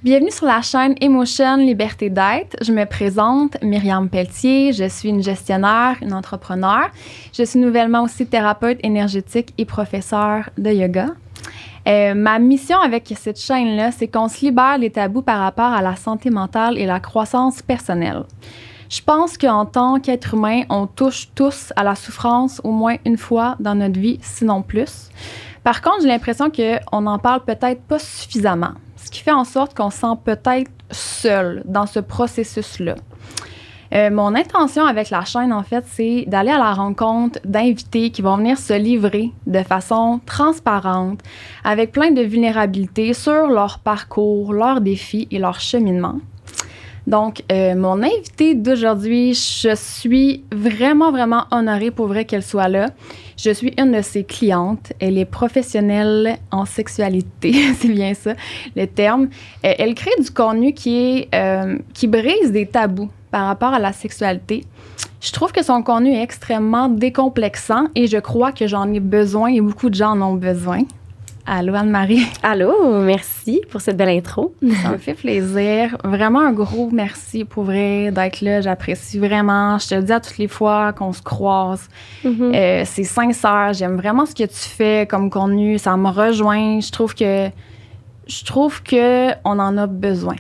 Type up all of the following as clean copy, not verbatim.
Bienvenue sur la chaîne Emotion Liberté d'être. Je me présente, Myriam Pelletier. Je suis une gestionnaire, une entrepreneur. Je suis nouvellement aussi thérapeute énergétique et professeure de yoga. Ma mission avec cette chaîne-là, c'est qu'on se libère des tabous par rapport à la santé mentale et la croissance personnelle. Je pense qu'en tant qu'être humain, on touche tous à la souffrance au moins une fois dans notre vie, sinon plus. Par contre, j'ai l'impression qu'on n'en parle peut-être pas suffisamment, ce qui fait en sorte qu'on se sent peut-être seul dans ce processus-là. Mon intention avec la chaîne, en fait, c'est d'aller à la rencontre d'invités qui vont venir se livrer de façon transparente, avec plein de vulnérabilité sur leur parcours, leurs défis et leur cheminement. Donc, mon invitée d'aujourd'hui, je suis vraiment, vraiment honorée pour vrai qu'elle soit là. Je suis une de ses clientes. Elle est professionnelle en sexualité, c'est bien ça, le terme. Elle crée du contenu qui brise des tabous par rapport à la sexualité. Je trouve que son contenu est extrêmement décomplexant et je crois que j'en ai besoin et beaucoup de gens en ont besoin. Allô, Anne-Marie. Allô, merci pour cette belle intro. Ça me fait plaisir. Vraiment un gros merci pour vrai d'être là. J'apprécie vraiment. Je te le dis à toutes les fois qu'on se croise. C'est sincère. J'aime vraiment ce que tu fais comme contenu. Ça me rejoint. Je trouve que on en a besoin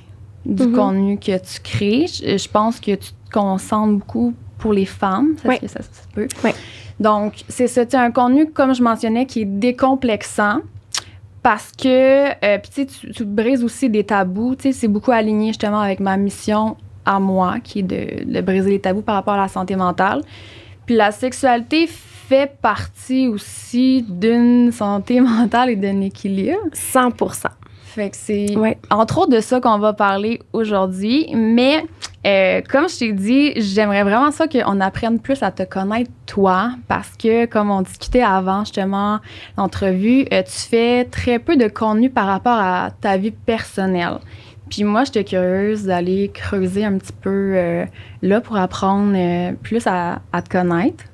du contenu que tu crées. Je pense que tu te concentres beaucoup pour les femmes. Oui. Ça se peut. Oui. Donc, c'est ça. Tu as un contenu, comme je mentionnais, qui est décomplexant. Parce que, puis tu brises aussi des tabous. Tu sais, c'est beaucoup aligné justement avec ma mission à moi, qui est de briser les tabous par rapport à la santé mentale. Puis la sexualité fait partie aussi d'une santé mentale et d'un équilibre. 100%. Fait que c'est entre autres de ça qu'on va parler aujourd'hui. Mais comme je t'ai dit, j'aimerais vraiment ça qu'on apprenne plus à te connaître toi parce que, comme on discutait avant justement l'entrevue, tu fais très peu de contenu par rapport à ta vie personnelle. Puis moi, j'étais curieuse d'aller creuser un petit peu là pour apprendre plus à te connaître.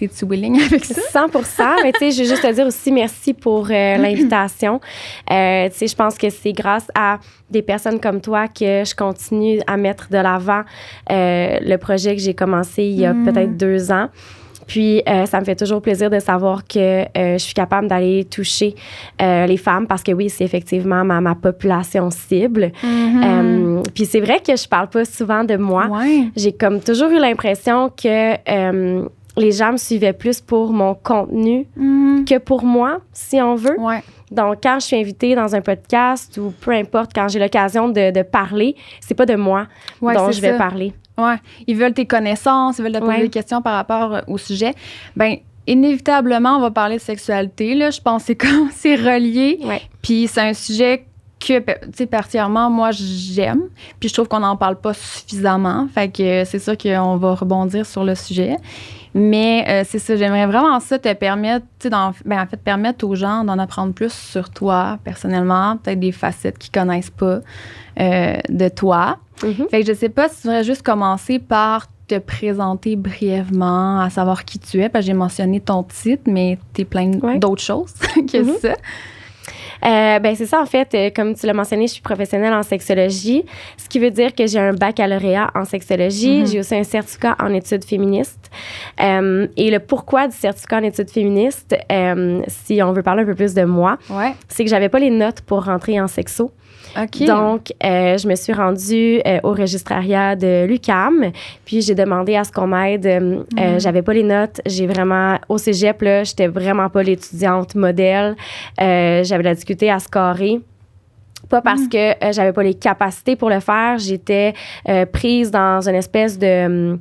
Es-tu willing avec ça? 100%. Mais tu sais, je veux juste te dire aussi merci pour l'invitation. Tu sais, je pense que c'est grâce à des personnes comme toi que je continue à mettre de l'avant le projet que j'ai commencé il y a peut-être 2 ans. Puis, ça me fait toujours plaisir de savoir que je suis capable d'aller toucher les femmes parce que oui, c'est effectivement ma population cible. Puis, c'est vrai que je parle pas souvent de moi. Ouais. J'ai comme toujours eu l'impression que les gens me suivaient plus pour mon contenu que pour moi, si on veut. Ouais. Donc, quand je suis invitée dans un podcast ou peu importe, quand j'ai l'occasion de parler, c'est pas de moi dont je vais parler. Ouais. Ils veulent tes connaissances, ils veulent te poser des questions par rapport au sujet. Bien, inévitablement, on va parler de sexualité. Là. Je pense que c'est relié. Ouais. Puis c'est un sujet que, tu sais, particulièrement, moi, j'aime. Puis je trouve qu'on n'en parle pas suffisamment. Fait que c'est sûr qu'on va rebondir sur le sujet. Mais c'est ça, j'aimerais vraiment ça te permettre, tu sais, permettre aux gens d'en apprendre plus sur toi, personnellement, peut-être des facettes qu'ils connaissent pas de toi. Fait que je sais pas si tu voudrais juste commencer par te présenter brièvement, à savoir qui tu es, parce que j'ai mentionné ton titre, mais t'es plein d'autres choses que ça. Ben c'est ça, en fait, comme tu l'as mentionné, je suis professionnelle en sexologie, ce qui veut dire que j'ai un baccalauréat en sexologie. J'ai aussi un certificat en études féministes. Et le pourquoi du certificat en études féministes, si on veut parler un peu plus de moi, c'est que j'avais pas les notes pour rentrer en sexo. Okay. Donc, je me suis rendue au registrariat de l'UQAM, puis j'ai demandé à ce qu'on m'aide. J'avais pas les notes. Au cégep, là, j'étais vraiment pas l'étudiante modèle. J'avais de la difficulté à scorer. Pas parce que j'avais pas les capacités pour le faire. J'étais prise dans une espèce de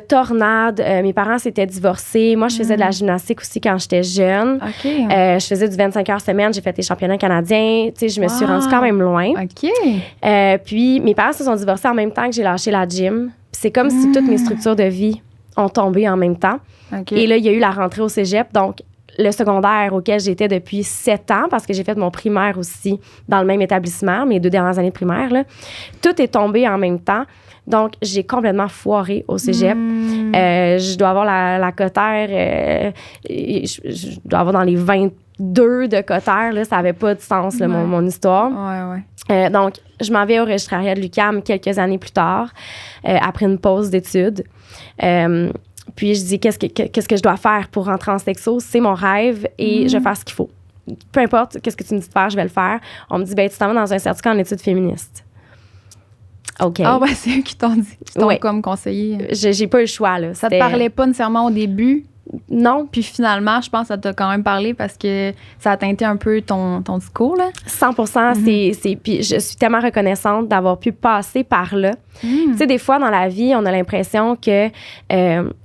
tornade. Mes parents s'étaient divorcés. Moi, je faisais de la gymnastique aussi quand j'étais jeune. Okay. Je faisais du 25 heures semaine. J'ai fait les championnats canadiens. Tu sais, je me suis rendue quand même loin. OK. Puis, mes parents se sont divorcés en même temps que j'ai lâché la gym. Puis c'est comme si toutes mes structures de vie ont tombé en même temps. Okay. Et là, il y a eu la rentrée au cégep. Donc, le secondaire auquel j'étais depuis 7 ans, parce que j'ai fait mon primaire aussi dans le même établissement, mes 2 dernières années de primaire, là, tout est tombé en même temps. Donc, j'ai complètement foiré au cégep. Je dois avoir la cotère, je dois avoir dans les 22 de cotère, là, ça n'avait pas de sens, là, mon histoire. Donc, je m'en vais au registrariat de l'UQAM quelques années plus tard, après une pause d'études. Puis je dis, qu'est-ce que je dois faire pour rentrer en sexo? C'est mon rêve et je vais faire ce qu'il faut. Peu importe qu'est-ce que tu me dis de faire, je vais le faire. On me dit, tu t'en vas dans un certificat en études féministes. OK. Ah, c'est eux qui t'ont dit, qui t'ont comme conseillé. J'ai pas eu le choix, là. Ça te parlait pas nécessairement au début? Non. Puis finalement, je pense que ça t'a quand même parlé parce que ça a teinté un peu ton discours, là. 100%. Puis je suis tellement reconnaissante d'avoir pu passer par là. Tu sais, des fois, dans la vie, on a l'impression que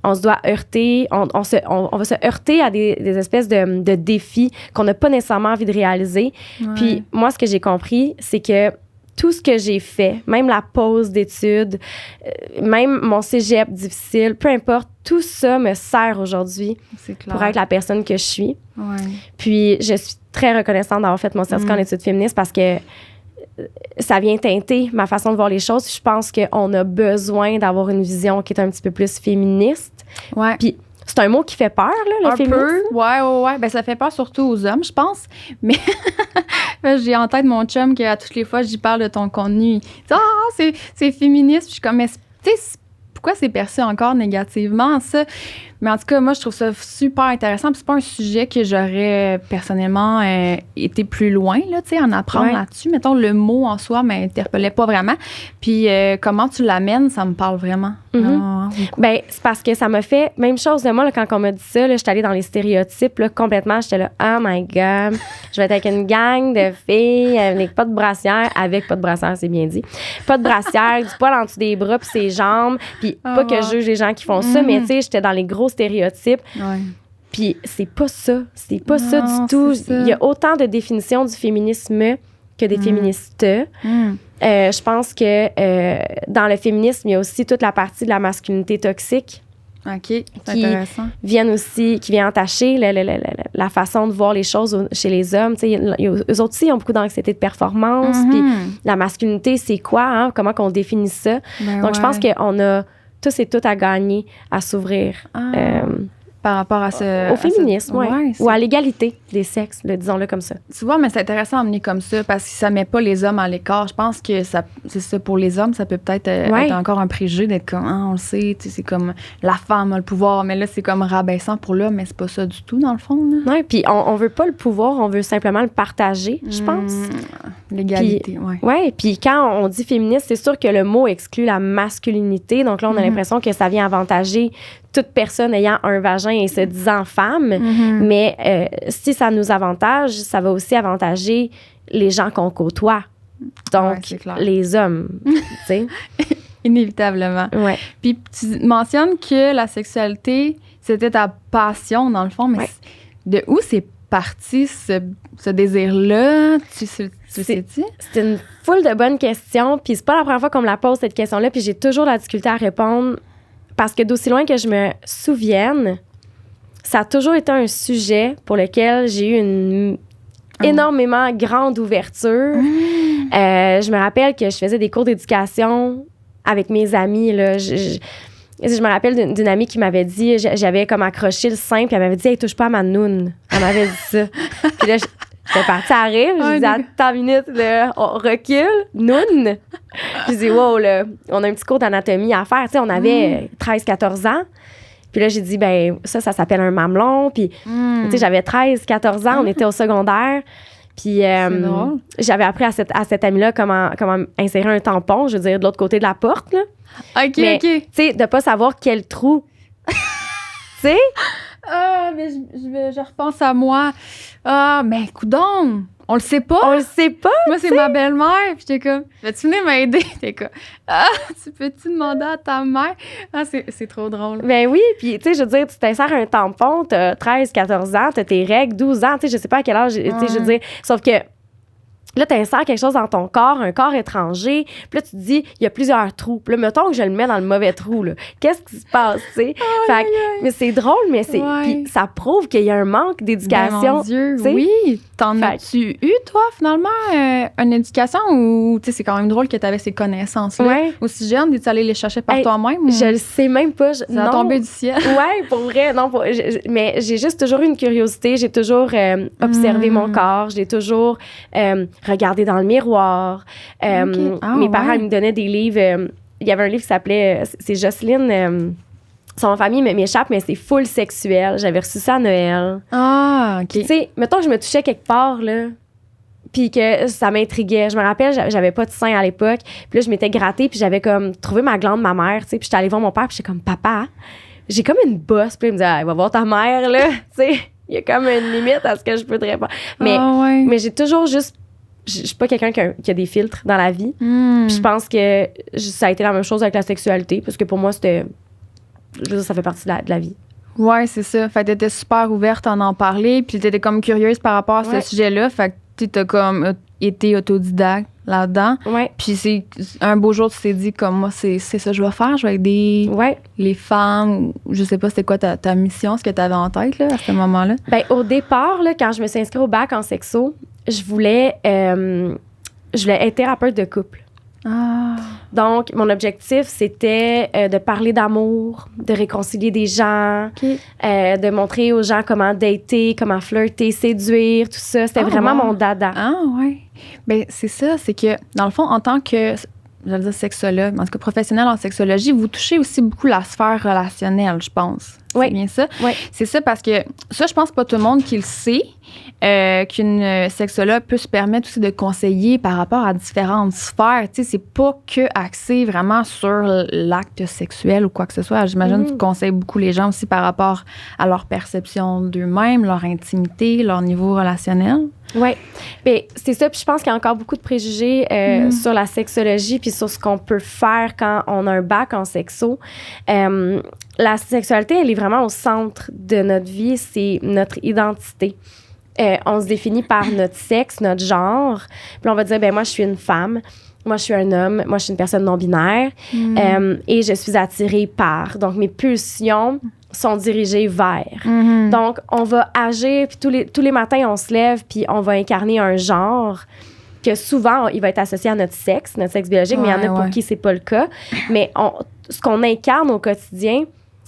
on se doit heurter, on va se heurter à des espèces de défis qu'on n'a pas nécessairement envie de réaliser. Puis moi, ce que j'ai compris, c'est que tout ce que j'ai fait, même la pause d'études, même mon cégep difficile, peu importe, tout ça me sert aujourd'hui pour être la personne que je suis. Puis, je suis très reconnaissante d'avoir fait mon certificat en études féministes parce que ça vient teinter ma façon de voir les choses. Je pense qu'on a besoin d'avoir une vision qui est un petit peu plus féministe. Puis, c'est un mot qui fait peur, là, le féminisme. Ouais. Ben, ça fait peur surtout aux hommes, je pense. Mais j'ai en tête mon chum qu'à toutes les fois, j'y parle de ton contenu. Il dit « c'est féministe. » Puis je suis comme « Mais tu sais, pourquoi c'est perçu encore négativement, ça? » Mais en tout cas, moi, je trouve ça super intéressant. Puis c'est pas un sujet que j'aurais personnellement été plus loin, là, tu sais, en apprendre là-dessus. Mettons, le mot en soi m'interpellait pas vraiment. Puis comment tu l'amènes, ça me parle vraiment. Ben, c'est parce que ça m'a fait même chose de moi, là, quand on m'a dit ça, là, j'étais allée dans les stéréotypes, là, complètement. J'étais là, oh my God, je vais être avec une gang de filles avec pas de brassière, c'est bien dit. Pas de brassière, du poil en dessous des bras puis ses jambes. Puis pas que je juge les gens qui font ça, mais tu sais, j'étais dans les gros stéréotypes. Puis c'est pas ça. C'est pas ça du tout. Il y a autant de définitions du féminisme que des féministes. Je pense que dans le féminisme, il y a aussi toute la partie de la masculinité toxique. OK, c'est intéressant. Qui vient entacher la façon de voir les choses chez les hommes. Eux autres aussi, ils ont beaucoup d'anxiété de performance. Puis la masculinité, c'est quoi? Hein? Comment qu'on définit ça? Donc, je pense qu'on a tous et toutes à gagner à s'ouvrir. Par rapport à au féminisme, ou à l'égalité des sexes, disons-le comme ça. Tu vois, mais c'est intéressant à amener comme ça parce que ça met pas les hommes à l'écart. Je pense que c'est ça pour les hommes, ça peut peut-être être encore un préjugé d'être comme, on le sait, c'est comme la femme a le pouvoir, mais là, c'est comme rabaissant pour l'homme, mais c'est pas ça du tout, dans le fond. Oui, puis on veut pas le pouvoir, on veut simplement le partager, je pense. L'égalité, Oui, puis quand on dit féministe, c'est sûr que le mot exclut la masculinité. Donc là, on a l'impression que ça vient avantager toute personne ayant un vagin et se disant femme. Mais si ça nous avantage, ça va aussi avantager les gens qu'on côtoie. Donc, les hommes, tu sais. Inévitablement. Puis tu mentionnes que la sexualité, c'était ta passion, dans le fond. Mais de où c'est parti ce désir-là? Tu sais-tu? C'est une foule de bonnes questions. Puis c'est pas la première fois qu'on me la pose, cette question-là. Puis j'ai toujours la difficulté à répondre. Parce que d'aussi loin que je me souvienne, ça a toujours été un sujet pour lequel j'ai eu une énormément grande ouverture. Je me rappelle que je faisais des cours d'éducation avec mes amis. Là. Je me rappelle d'une amie qui m'avait dit, j'avais comme accroché le sein, puis elle m'avait dit « Hey, touche pas à ma noune ». Elle m'avait dit ça. Puis là, j'étais partie à rire. Je dis « Attends une minute, là, on recule. Noune ». Je dis « Wow, là, on a un petit cours d'anatomie à faire. » Tu sais, on avait 13-14 ans. Puis là, j'ai dit « Ben ça s'appelle un mamelon. » Puis, tu sais, j'avais 13-14 ans. On était au secondaire. Puis, j'avais appris à cette amie-là comment insérer un tampon, je veux dire, de l'autre côté de la porte, là. Mais, tu sais, de pas savoir quel trou. Tu sais? Ah, mais je repense à moi. Ah, mais coudonc! On le sait pas. On le sait pas. Moi, c'est ma belle-mère. Puis j'étais comme, vas-tu venir m'aider? T'es comme, tu peux-tu demander à ta mère? Ah, c'est trop drôle. Ben oui. Puis, tu sais, je veux dire, tu t'insères un tampon, t'as 13, 14 ans, t'as tes règles, 12 ans, tu sais, je sais pas à quel âge, tu sais, je veux dire. Sauf que Là, tu insères quelque chose dans ton corps, un corps étranger. Puis là, tu te dis, il y a plusieurs trous. Puis là, mettons que je le mets dans le mauvais trou, là. Qu'est-ce qui se passe, tu sais? Mais c'est drôle, mais c'est... Puis ça prouve qu'il y a un manque d'éducation. Ben, mon Dieu, t'sais? oui. T'en as-tu eu, toi, finalement, une éducation ou, tu sais, c'est quand même drôle que tu avais ces connaissances-là. Ouais. Aussi jeune, es-tu allée les chercher par toi-même? Ou... Je le sais même pas. Ça a tombé du ciel. Ouais, pour vrai. Non, mais j'ai juste toujours eu une curiosité. J'ai toujours observé mon corps. J'ai toujours regardé dans le miroir. Mes parents ils me donnaient des livres. Il y avait un livre qui s'appelait... c'est Jocelyne... son famille m'échappe, mais c'est full sexuel. J'avais reçu ça à Noël. Ah, OK. Tu sais, mettons que je me touchais quelque part, là, puis que ça m'intriguait. Je me rappelle, j'avais pas de sein à l'époque. Puis là, je m'étais grattée, puis j'avais comme trouvé ma glande, ma mère, tu sais. Puis j'étais allée voir mon père, puis j'étais comme, papa, j'ai comme une bosse. Puis il me dit, va voir ta mère, là. Tu sais, il y a comme une limite à ce que je peux te répondre. Mais j'ai toujours juste... Je suis pas quelqu'un qui a des filtres dans la vie. Puis je pense que ça a été la même chose avec la sexualité, parce que pour moi, c'était... Je veux dire, ça fait partie de la vie. Ouais, c'est ça. Fait que t'étais super ouverte à en parler, puis t'étais comme curieuse par rapport à ce sujet-là. Fait que t'as comme été autodidacte là-dedans. Ouais. Puis c'est un beau jour, tu t'es dit, comme moi, c'est ça que je vais faire. Je vais aider les femmes. Je sais pas c'était quoi ta mission, ce que t'avais en tête là, à ce moment-là. Ben, au départ, là, quand je me suis inscrite au bac en sexo, je voulais être thérapeute de couple. Ah. Donc, mon objectif, c'était de parler d'amour, de réconcilier des gens, de montrer aux gens comment dater, comment flirter, séduire, tout ça. C'était vraiment mon dada. Ah, ouais. Bien, c'est ça, c'est que, dans le fond, en tant que, j'allais dire sexologue, en tout cas professionnel en sexologie, vous touchez aussi beaucoup la sphère relationnelle, je pense. Oui. C'est bien ça? Oui. C'est ça parce que ça, je pense pas tout le monde qui le sait, qu'une sexologue peut se permettre aussi de conseiller par rapport à différentes sphères. Tu sais, c'est pas que axé vraiment sur l'acte sexuel ou quoi que ce soit. J'imagine que tu conseilles beaucoup les gens aussi par rapport à leur perception d'eux-mêmes, leur intimité, leur niveau relationnel. Oui. Bien, c'est ça. Puis je pense qu'il y a encore beaucoup de préjugés sur la sexologie puis sur ce qu'on peut faire quand on a un bac en sexo. La sexualité, elle est vraiment au centre de notre vie. C'est notre identité. On se définit par notre sexe, notre genre. Puis on va dire, ben moi, je suis une femme. Moi, je suis un homme. Moi, je suis une personne non-binaire. Et je suis attirée par. Donc, mes pulsions sont dirigées vers. Donc, on va agir. Puis tous les matins, on se lève. Puis on va incarner un genre que souvent, il va être associé à notre sexe biologique. Mais il y en a pour qui c'est pas le cas. Mais ce qu'on incarne au quotidien,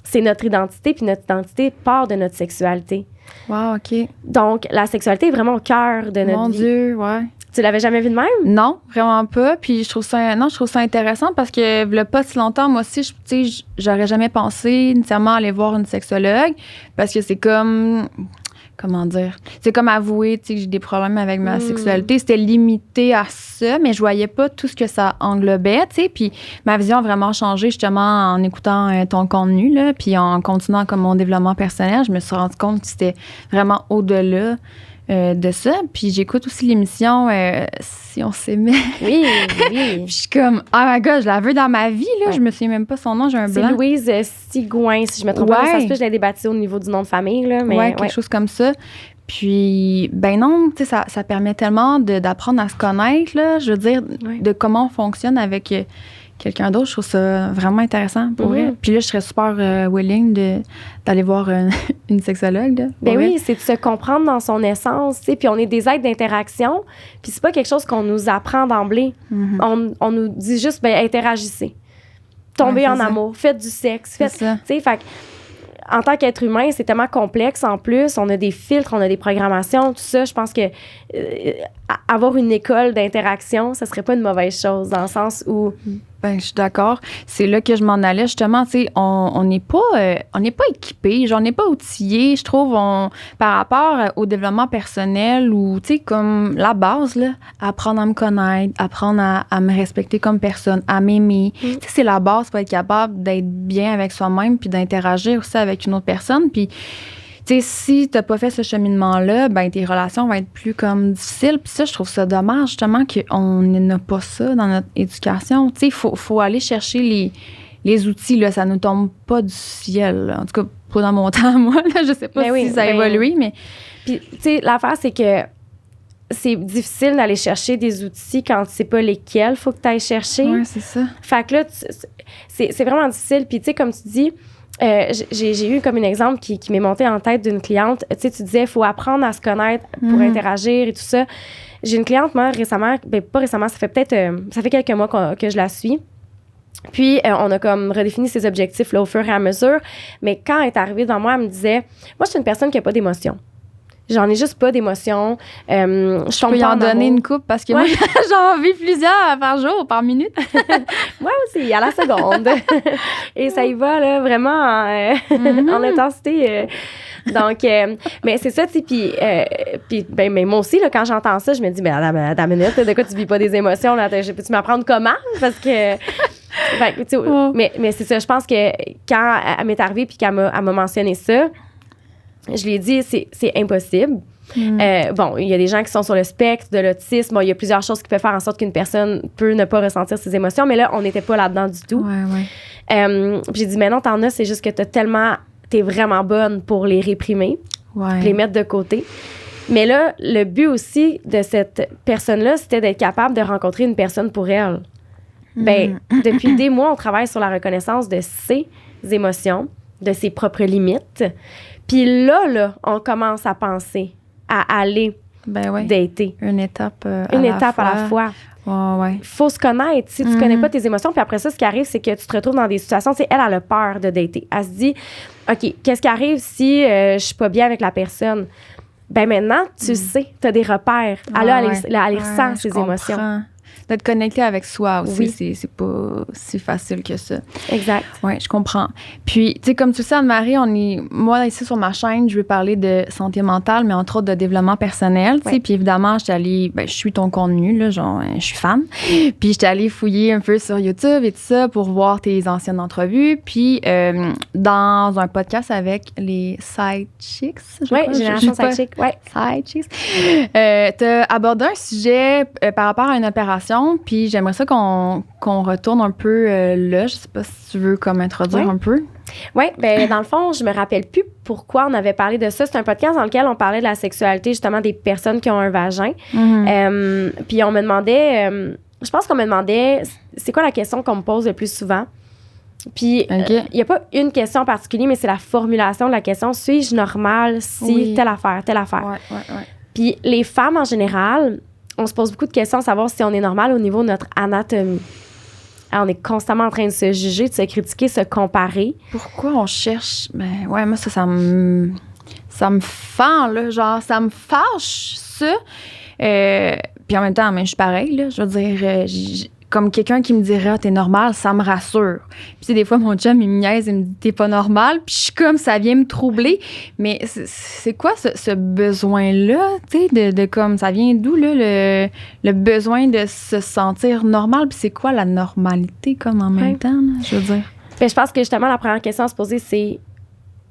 c'est notre identité. Puis notre identité part de notre sexualité. Wow, OK. Donc, la sexualité est vraiment au cœur de notre vie. Mon Dieu, ouais. Tu l'avais jamais vu de même? Non, vraiment pas. Puis je trouve ça intéressant parce que il y a pas si longtemps, moi aussi, j'aurais jamais pensé nécessairement aller voir une sexologue parce que c'est comme... Comment dire? C'est comme avouer, que j'ai des problèmes avec ma sexualité. C'était limité à ça, mais je voyais pas tout ce que ça englobait, tu sais. Puis ma vision a vraiment changé justement en écoutant ton contenu, là. Puis en continuant comme mon développement personnel, je me suis rendu compte que c'était vraiment au-delà de ça. Puis j'écoute aussi l'émission Si on s'aimait. Oui. Puis je suis comme, oh my God, je la veux dans ma vie, là. Je me souviens même pas son nom, j'ai un blanc. C'est Louise Sigouin, si je me trompe pas. Ça se peut que je l'ai débattu au niveau du nom de famille, là. Mais quelque chose comme ça. Puis, ben non, tu sais, ça permet tellement d'apprendre à se connaître, là. Je veux dire, de comment on fonctionne avec quelqu'un d'autre. Je trouve ça vraiment intéressant, pour vrai. Puis là, je serais super willing d'aller voir une sexologue, là. Ben oui, c'est de se comprendre dans son essence, tu sais. Puis on est des êtres d'interaction. Puis c'est pas quelque chose qu'on nous apprend d'emblée. On nous dit juste, ben interagissez. Tombez en amour, faites du sexe, faites... Tu sais, fait en tant qu'être humain, c'est tellement complexe en plus. On a des filtres, on a des programmations, tout ça. Je pense que avoir une école d'interaction, ça serait pas une mauvaise chose dans le sens où... Ben, je suis d'accord. C'est là que je m'en allais. Justement, tu sais, on n'est pas équipé, genre, on n'est pas outillé, je trouve, par rapport au développement personnel ou, tu sais, comme la base, là, apprendre à me connaître, apprendre à me respecter comme personne, à m'aimer. Tu sais, c'est la base pour être capable d'être bien avec soi-même puis d'interagir aussi avec une autre personne. Puis, tu sais, si t'as pas fait ce cheminement-là, ben tes relations vont être plus comme difficiles. Puis ça, je trouve ça dommage, justement, qu'on n'a pas ça dans notre éducation. Tu sais, faut aller chercher les outils, là. Ça ne tombe pas du ciel, là. En tout cas, pas dans mon temps, moi, là. Je sais pas si ça a évolué, mais... Puis, tu sais, l'affaire, c'est que c'est difficile d'aller chercher des outils quand tu sais pas lesquels faut que tu ailles chercher. Oui, c'est ça. Fait que là, c'est vraiment difficile. Puis, tu sais, comme tu dis, j'ai eu comme un exemple qui m'est monté en tête d'une cliente. Tu sais, tu disais, il faut apprendre à se connaître pour interagir et tout ça. J'ai une cliente, moi, récemment, pas récemment, ça fait quelques mois que je la suis. Puis, on a comme redéfini ses objectifs là, au fur et à mesure. Mais quand elle est arrivée devant moi, elle me disait, moi, je suis une personne qui n'a pas d'émotion. J'en ai juste pas d'émotion. Je peux y en donner une coupe parce que moi, j'en vis plusieurs par jour, par minute. Moi aussi, à la seconde. Et ça y va, là, vraiment en intensité. Donc, mais c'est ça, tu sais, puis ben, moi aussi, là, quand j'entends ça, je me dis, mais à la minute, de quoi tu vis pas des émotions, là? Peux-tu m'apprendre comment? Parce que... Fait, mais c'est ça, je pense que quand elle m'est arrivée puis qu'elle m'a mentionné ça, je lui ai dit, c'est impossible. Bon, il y a des gens qui sont sur le spectre de l'autisme. Bon, il y a plusieurs choses qui peuvent faire en sorte qu'une personne peut ne pas ressentir ses émotions, mais là, on n'était pas là-dedans du tout. Ouais. Puis j'ai dit, mais non, t'en as, c'est juste que t'es vraiment bonne pour les réprimer, les mettre de côté. Mais là, le but aussi de cette personne-là, c'était d'être capable de rencontrer une personne pour elle. Ben, depuis des mois, on travaille sur la reconnaissance de ses émotions, de ses propres limites. Puis là, on commence à penser à aller dater. Une étape à la fois. Ouais. Faut se connaître. Si tu connais pas tes émotions, puis après ça, ce qui arrive, c'est que tu te retrouves dans des situations, tu sais, elle a peur de dater. Elle se dit, OK, qu'est-ce qui arrive si je suis pas bien avec la personne? Ben maintenant, tu sais, tu as des repères. Elle ressent ses émotions. D'être connecté avec soi aussi, c'est pas si facile que ça. Exact. Oui, je comprends. Puis, tu sais, comme tu le sais, Anne-Marie, moi, ici, sur ma chaîne, je veux parler de santé mentale, mais entre autres de développement personnel, tu sais. Puis, évidemment, je suis ton contenu, là, genre, je suis fan. Puis, j'étais allée fouiller un peu sur YouTube et tout ça pour voir tes anciennes entrevues. Puis, dans un podcast avec les Side Chicks, Génération Side Chicks, Side Chicks. T'as abordé un sujet par rapport à une opération. Puis j'aimerais ça qu'on retourne un peu là. Je sais pas si tu veux comme introduire un peu. Oui, bien, dans le fond, je me rappelle plus pourquoi on avait parlé de ça. C'est un podcast dans lequel on parlait de la sexualité, justement, des personnes qui ont un vagin. Puis on me demandait, je pense qu'on me demandait, c'est quoi la question qu'on me pose le plus souvent? Puis il n'y a pas une question en particulier, mais c'est la formulation de la question. Suis-je normale si telle affaire? Ouais. Puis les femmes, en général... On se pose beaucoup de questions à savoir si on est normal au niveau de notre anatomie. Alors, on est constamment en train de se juger, de se critiquer, se comparer. Pourquoi on cherche? Ben ouais, moi, ça me fend, là. Genre, ça me fâche, ça. Puis en même temps, je suis pareille, là. Je veux dire, comme quelqu'un qui me dirait, ah, t'es normal, ça me rassure. Puis des fois, mon chum, il me niaise, il me dit, t'es pas normal. Puis je suis comme, ça vient me troubler. Mais c'est quoi ce besoin-là, tu sais, de comme, ça vient d'où, là, le besoin de se sentir normal? Puis c'est quoi la normalité, comme en même temps, là, je veux dire? Bien, je pense que justement, la première question à se poser, c'est,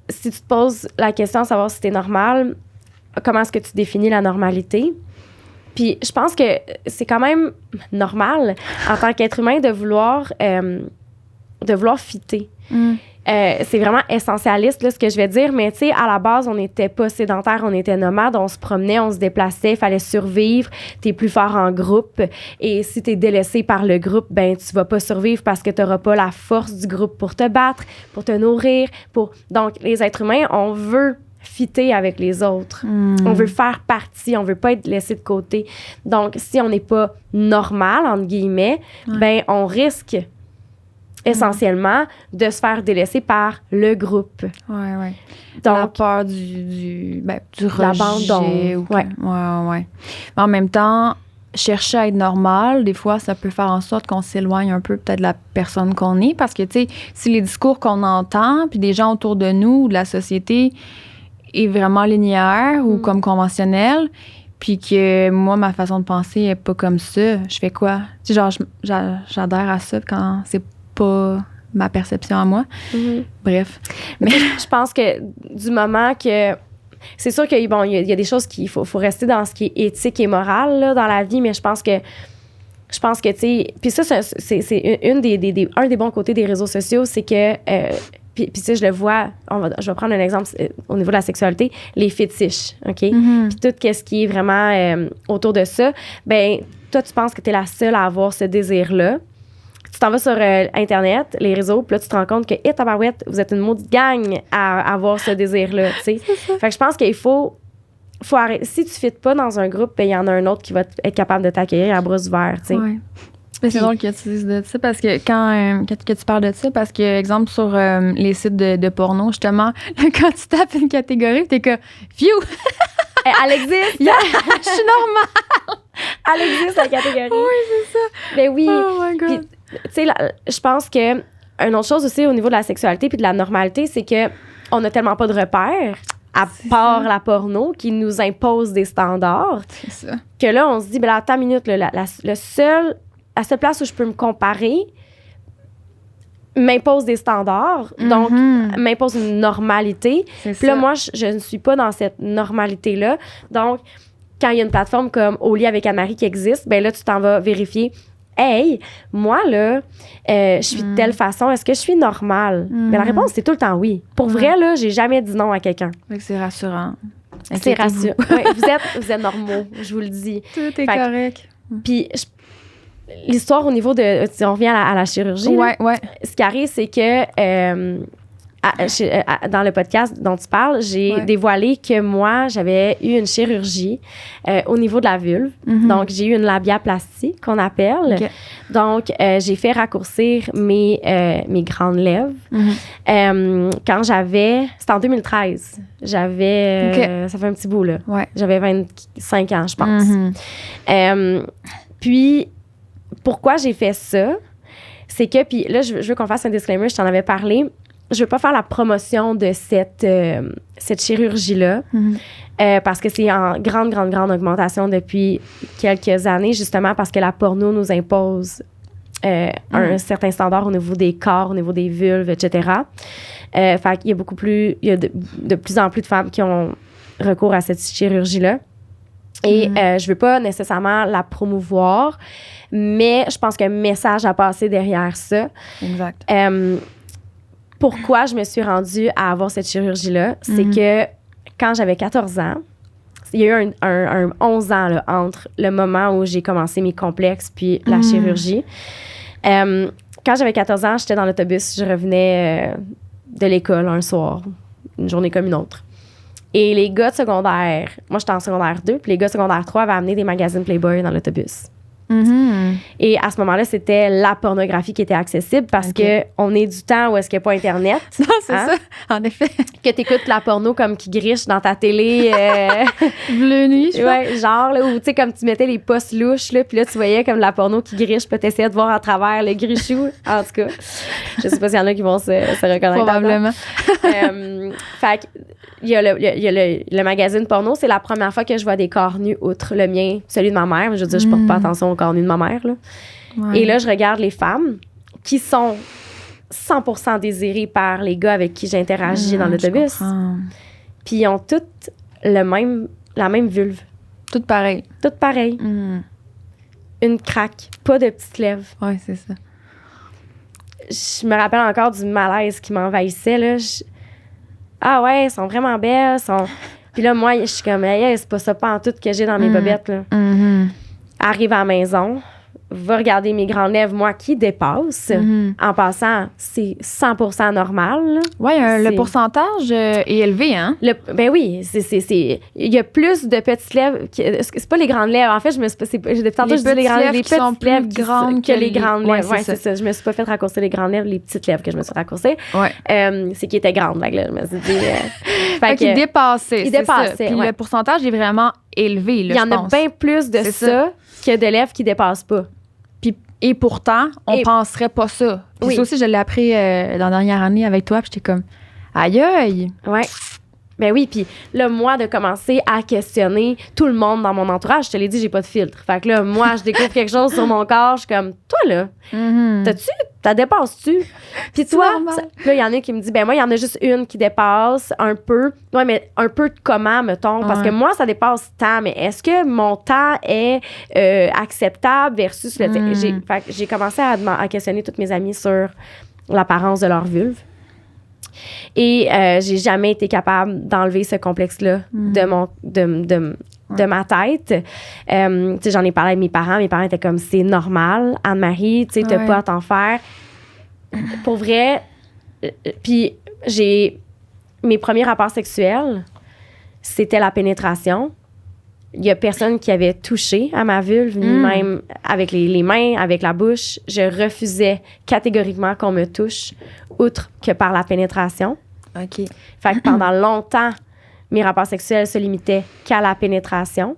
si tu te poses la question de savoir si t'es normal, comment est-ce que tu définis la normalité? Puis je pense que c'est quand même normal en tant qu'être humain de vouloir fitter. C'est vraiment essentialiste là, ce que je vais dire, mais tu sais, à la base, on n'était pas sédentaire, on était nomade, on se promenait, on se déplaçait, il fallait survivre. T'es plus fort en groupe et si t'es délaissé par le groupe, ben tu vas pas survivre parce que t'auras pas la force du groupe pour te battre, pour te nourrir. Donc, les êtres humains, on veut fitter avec les autres. On veut faire partie, on veut pas être laissé de côté. Donc, si on n'est pas normal, entre guillemets, ben on risque essentiellement de se faire délaisser par le groupe. Ouais. Donc, la peur du rejet. L'abandon. Ouais. Mais en même temps, chercher à être normal, des fois, ça peut faire en sorte qu'on s'éloigne un peu peut-être de la personne qu'on est. Parce que, tu sais, si les discours qu'on entend, puis des gens autour de nous, ou de la société, est vraiment linéaire ou comme conventionnel, puis que moi, ma façon de penser est pas comme ça, je fais quoi? Tu sais, genre, j'adhère à ça quand c'est pas ma perception à moi. Bref. Mais je pense que du moment que... C'est sûr qu'il y a des choses qu'il faut rester dans ce qui est éthique et moral là, dans la vie, mais je pense que tu sais... Puis ça, c'est un des bons côtés des réseaux sociaux, c'est que puis tu sais, je le vois, je vais prendre un exemple au niveau de la sexualité, les fétiches, OK? Puis tout ce qui est vraiment autour de ça, ben toi, tu penses que tu es la seule à avoir ce désir-là. Tu t'en vas sur Internet, les réseaux, puis là, tu te rends compte que, tabarouette, vous êtes une maudite gang à avoir ce désir-là, tu sais. Fait que je pense qu'il faut arrêter. Si tu ne fites pas dans un groupe, il y en a un autre qui va être capable de t'accueillir à bras ouverts, tu sais. Ouais. C'est drôle que tu dises de ça parce que que tu parles de ça, parce que, exemple, sur les sites de porno, justement, quand tu tapes une catégorie, t'es que, phew! Elle existe! Je suis normale! Elle existe, la catégorie. Oui, c'est ça. Ben oui. Oh my God. Puis, tu sais, je pense que une autre chose aussi au niveau de la sexualité puis de la normalité, c'est que on n'a tellement pas de repères, à part la porno, qui nous impose des standards. C'est ça. Que là, on se dit, ben là, attends une minute, là, la seule place où je peux me comparer m'impose des standards, donc m'impose une normalité. Puis là, moi, je ne suis pas dans cette normalité-là. Donc, quand il y a une plateforme comme Au lit avec Anne-Marie qui existe, ben là, tu t'en vas vérifier. Hey, moi, là, je suis de telle façon, est-ce que je suis normale? Mais la réponse, c'est tout le temps oui. Pour vrai, là, j'ai jamais dit non à quelqu'un. C'est rassurant. C'est rassurant. Ouais, vous êtes normaux, je vous le dis. Tout est correct. Puis, l'histoire au niveau de... On revient à la chirurgie. Ouais. Ce qui arrive, c'est que dans le podcast dont tu parles, j'ai dévoilé que moi, j'avais eu une chirurgie au niveau de la vulve. Donc, j'ai eu une labiaplastie qu'on appelle. Okay. Donc, j'ai fait raccourcir mes grandes lèvres. Quand j'avais... C'était en 2013. J'avais... Ça fait un petit bout, là. Ouais. J'avais 25 ans, je pense. Puis, pourquoi j'ai fait ça? C'est que... Puis là, je veux qu'on fasse un disclaimer. Je t'en avais parlé. Je veux pas faire la promotion de cette chirurgie-là parce que c'est en grande augmentation depuis quelques années, justement parce que la porno nous impose un certain standard au niveau des corps, au niveau des vulves, etc. Fait qu'il y a il y a de plus en plus de femmes qui ont recours à cette chirurgie-là. Et je veux pas nécessairement la promouvoir, mais je pense qu'il y a un message à passer derrière ça. Exact. Pourquoi je me suis rendue à avoir cette chirurgie-là, c'est que quand j'avais 14 ans, il y a eu un 11 ans là, entre le moment où j'ai commencé mes complexes puis la chirurgie. Quand j'avais 14 ans, j'étais dans l'autobus, je revenais de l'école un soir, une journée comme une autre. Et les gars de secondaire, moi j'étais en secondaire 2, puis les gars de secondaire 3 avaient amené des magazines Playboy dans l'autobus. Et à ce moment-là, c'était la pornographie qui était accessible parce que on est du temps où est-ce qu'il n'y a pas Internet. Non, c'est ça, en effet. Que tu écoutes la porno comme qui griche dans ta télé. Bleu nuit, je crois. Ouais, genre, là, où tu sais, comme tu mettais les postes louches, là, puis là, tu voyais comme la porno qui griche, puis t'essayais de voir à travers le grichou. En tout cas, je sais pas s'il y en a qui vont se reconnaître. Probablement. Fait que, il y a le magazine porno, c'est la première fois que je vois des corps nus, outre le mien, celui de ma mère. Je veux dire, je porte pas attention au corps nu de ma mère. Là. Ouais. Et là, je regarde les femmes qui sont 100% désirées par les gars avec qui j'interagis dans l'autobus. Puis ils ont toutes la même vulve. Toutes pareilles. Toutes pareilles. Une craque, pas de petites lèvres. Oui, c'est ça. Je me rappelle encore du malaise qui m'envahissait, là. Ah ouais, elles sont vraiment belles. Puis là, moi, je suis comme, hey, c'est pas ça pas en tout que j'ai dans mes bobettes, là. Arrive à la maison, va regarder mes grandes lèvres, moi, qui dépassent. En passant, c'est 100% normal. Oui, le pourcentage est élevé, hein? Ben oui, il y a plus de petites lèvres. C'est pas les grandes lèvres. En fait, tantôt, je dis les petites lèvres grandes que les grandes lèvres. Ouais, c'est ça. Je me suis pas fait raccourcer les grandes lèvres, les petites lèvres que je me suis raccourcées. Ouais. C'est qu'ils étaient grandes, là. Je me suis dit. Fait qu'ils dépassaient. Ils dépassaient. Puis le pourcentage est vraiment élevé, là, il y en a bien plus de ça que de lèvres qui dépassent pas. Et pourtant, on penserait pas ça. Puis ça aussi, je l'ai appris dans la dernière année avec toi, puis j'étais comme, aïe aïe! Ouais. Ben oui, puis là, moi, de commencer à questionner tout le monde dans mon entourage, je te l'ai dit, j'ai pas de filtre. Fait que là, moi, je découvre quelque chose sur mon corps, je suis comme, toi, là, t'as dépasses-tu? Puis toi, là, il y en a qui me disent, ben moi, il y en a juste une qui dépasse un peu. Ouais, mais un peu de comment, mettons? Parce que moi, ça dépasse tant, mais est-ce que mon temps est acceptable versus le Fait que j'ai commencé à questionner toutes mes amies sur l'apparence de leur vulve. Et j'ai jamais été capable d'enlever ce complexe-là de ma tête. Tu sais, j'en ai parlé avec mes parents. Mes parents étaient comme, c'est normal, Anne-Marie, tu sais, t'as pas à t'en faire. Pour vrai, puis mes premiers rapports sexuels, c'était la pénétration. Il y a personne qui avait touché à ma vulve, ni même avec les mains, avec la bouche. Je refusais catégoriquement qu'on me touche, outre que par la pénétration. OK. Fait que pendant longtemps, mes rapports sexuels se limitaient qu'à la pénétration.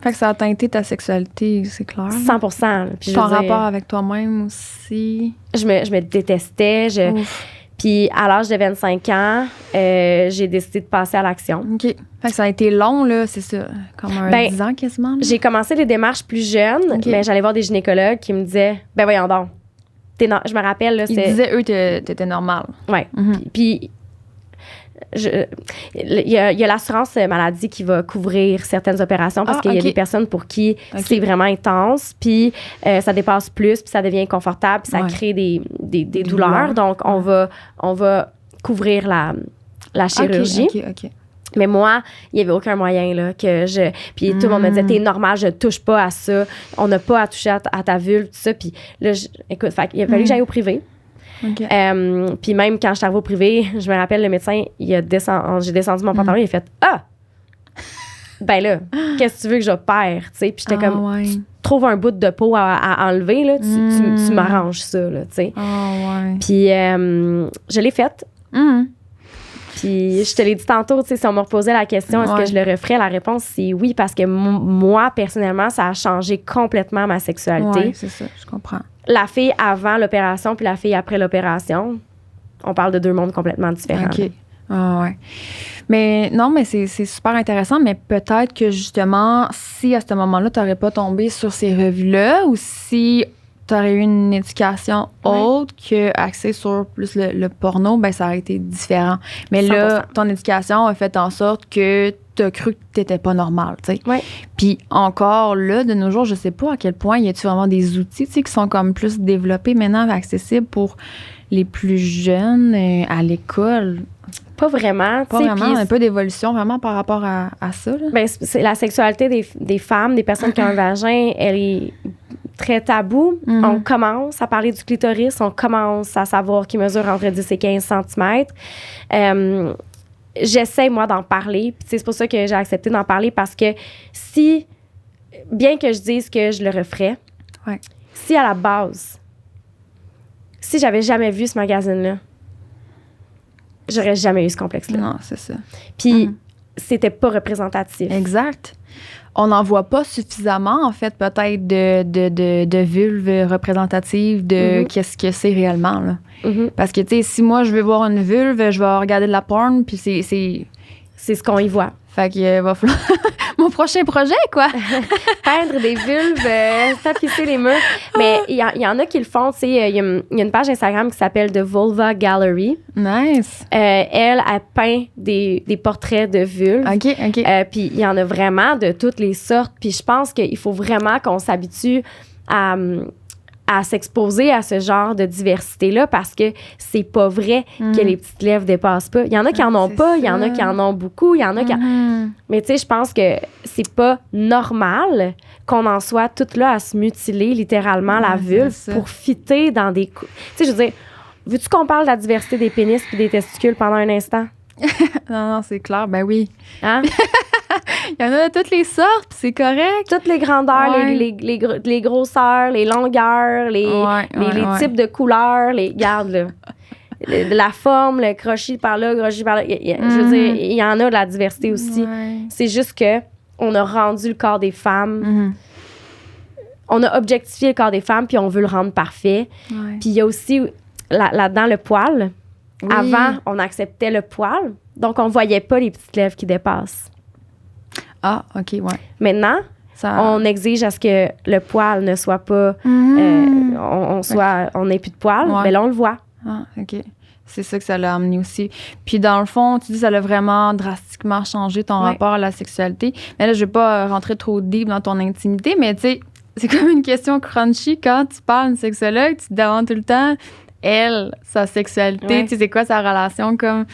Fait que ça a teinté ta sexualité, c'est clair. 100%. Puis ton rapport avec toi-même aussi. Je me détestais. Puis à l'âge de 25 ans, j'ai décidé de passer à l'action. OK. Fait que ça a été long, là, c'est ça, comme 10 ans quasiment. Là. J'ai commencé les démarches plus jeunes, mais j'allais voir des gynécologues qui me disaient, ben voyons donc, je me rappelle, là, ils disaient, eux, t'étais normale. Oui. Puis il y a l'assurance maladie qui va couvrir certaines opérations parce qu'il y a des personnes pour qui c'est vraiment intense, puis ça dépasse plus, puis ça devient inconfortable, puis ça crée des douleurs. Donc, on va couvrir la chirurgie. OK. Mais moi, il n'y avait aucun moyen, là, que je... Puis tout le monde me disait, t'es normal, je ne touche pas à ça. On n'a pas à toucher à ta vulve, tout ça. Puis là, écoute, il a fallu que j'aille au privé. Okay. Puis même quand je suis arrivée au privé, je me rappelle, le médecin, j'ai descendu mon pantalon, il a fait « Ah! Ben là, qu'est-ce que tu veux que j'opère? » Tu sais, puis j'étais comme « Tu trouves un bout de peau à enlever, là, tu m'arranges ça, là, tu sais. » Puis je l'ai faite. Puis je te l'ai dit tantôt, tu sais, si on me reposait la question, est-ce que je le referais? La réponse, c'est oui, parce que moi, personnellement, ça a changé complètement ma sexualité. Oui, c'est ça, je comprends. La fille avant l'opération puis la fille après l'opération, on parle de deux mondes complètement différents. OK. Ouais. Mais non, mais c'est super intéressant, mais peut-être que justement, si à ce moment-là, tu n'aurais pas tombé sur ces revues-là ou si tu aurais eu une éducation autre que axée sur plus le porno, ben ça aurait été différent. Mais 100%. Là, ton éducation a fait en sorte que tu as cru que tu n'étais pas normal, tu sais. Ouais. Puis encore là, de nos jours, je sais pas à quel point y a-t-il vraiment des outils, tu sais, qui sont comme plus développés maintenant, accessibles pour les plus jeunes à l'école. Pas vraiment. Pas vraiment, un peu d'évolution vraiment par rapport à ça. Là. Ben, c'est la sexualité des femmes, des personnes qui ont un vagin, elle est très tabou. On commence à parler du clitoris, on commence à savoir qu'il mesure entre 10 et 15 cm. J'essaie, moi, d'en parler. Puis c'est pour ça que j'ai accepté d'en parler parce que bien que je dise que je le referais, si à la base, si j'avais jamais vu ce magazine-là, j'aurais jamais eu ce complexe-là. Non, c'est ça. Puis c'était pas représentatif. Exact. On n'en voit pas suffisamment, en fait, peut-être de vulves représentatives de qu'est-ce que c'est réellement. Là. Parce que, tu sais, si moi, je veux voir une vulve, je vais regarder de la porn, puis c'est ce qu'on y voit. Fait que va falloir... Mon prochain projet, quoi! Peindre des vulves, tapisser les murs. Mais il y en a qui le font, tu sais. Il y a une page Instagram qui s'appelle The Vulva Gallery. Nice! Elle peint des portraits de vulves. OK. Puis il y en a vraiment de toutes les sortes. Puis je pense qu'il faut vraiment qu'on s'habitue à s'exposer à ce genre de diversité-là parce que c'est pas vrai que les petites lèvres dépassent pas. Il y en a qui en ont pas, il y en a qui en ont beaucoup, il y en a qui... Mais tu sais, je pense que c'est pas normal qu'on en soit toutes là à se mutiler littéralement la vulve pour fitter dans des... Tu sais, je veux dire, veux-tu qu'on parle de la diversité des pénis puis des testicules pendant un instant? Non, c'est clair, ben oui. Hein? Il y en a de toutes les sortes, c'est correct. Toutes les grandeurs, les grosseurs, les longueurs, les types de couleurs, garde là. La forme, le crochet par là, le crochet par là. Je veux dire, il y en a de la diversité aussi. C'est juste que on a rendu le corps des femmes. On a objectifié le corps des femmes, puis on veut le rendre parfait. Puis il y a aussi là-dedans le poil. Avant, on acceptait le poil, donc on voyait pas les petites lèvres qui dépassent. Ah, OK, Maintenant, on exige à ce que le poil ne soit pas... on n'ait plus de poil, mais là, on le voit. Ah, OK. C'est ça que ça l'a amené aussi. Puis dans le fond, tu dis que ça a vraiment drastiquement changé ton rapport à la sexualité. Mais là, je vais pas rentrer trop deep dans ton intimité, mais tu sais, c'est comme une question crunchy. Quand tu parles à une sexologue, tu te demandes tout le temps... elle, sa sexualité, Ouais. tu sais, c'est quoi sa relation comme...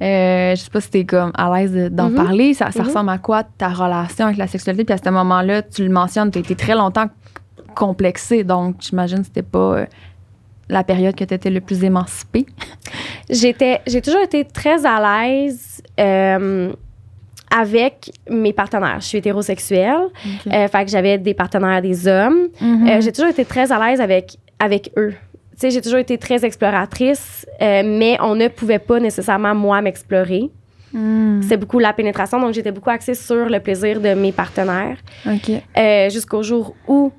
je sais pas si t'es comme à l'aise d'en parler. Ça ressemble à quoi ta relation avec la sexualité? Puis à ce moment-là, tu le mentionnes, t'as été très longtemps complexée. Donc, j'imagine que c'était pas la période que t'étais le plus émancipée. J'ai toujours été très à l'aise avec mes partenaires. Je suis hétérosexuelle. Fait que j'avais des partenaires des hommes. J'ai toujours été très à l'aise avec eux. Tu sais, j'ai toujours été très exploratrice, mais on ne pouvait pas nécessairement, moi, m'explorer. C'est beaucoup la pénétration, donc j'étais beaucoup axée sur le plaisir de mes partenaires. Jusqu'au jour où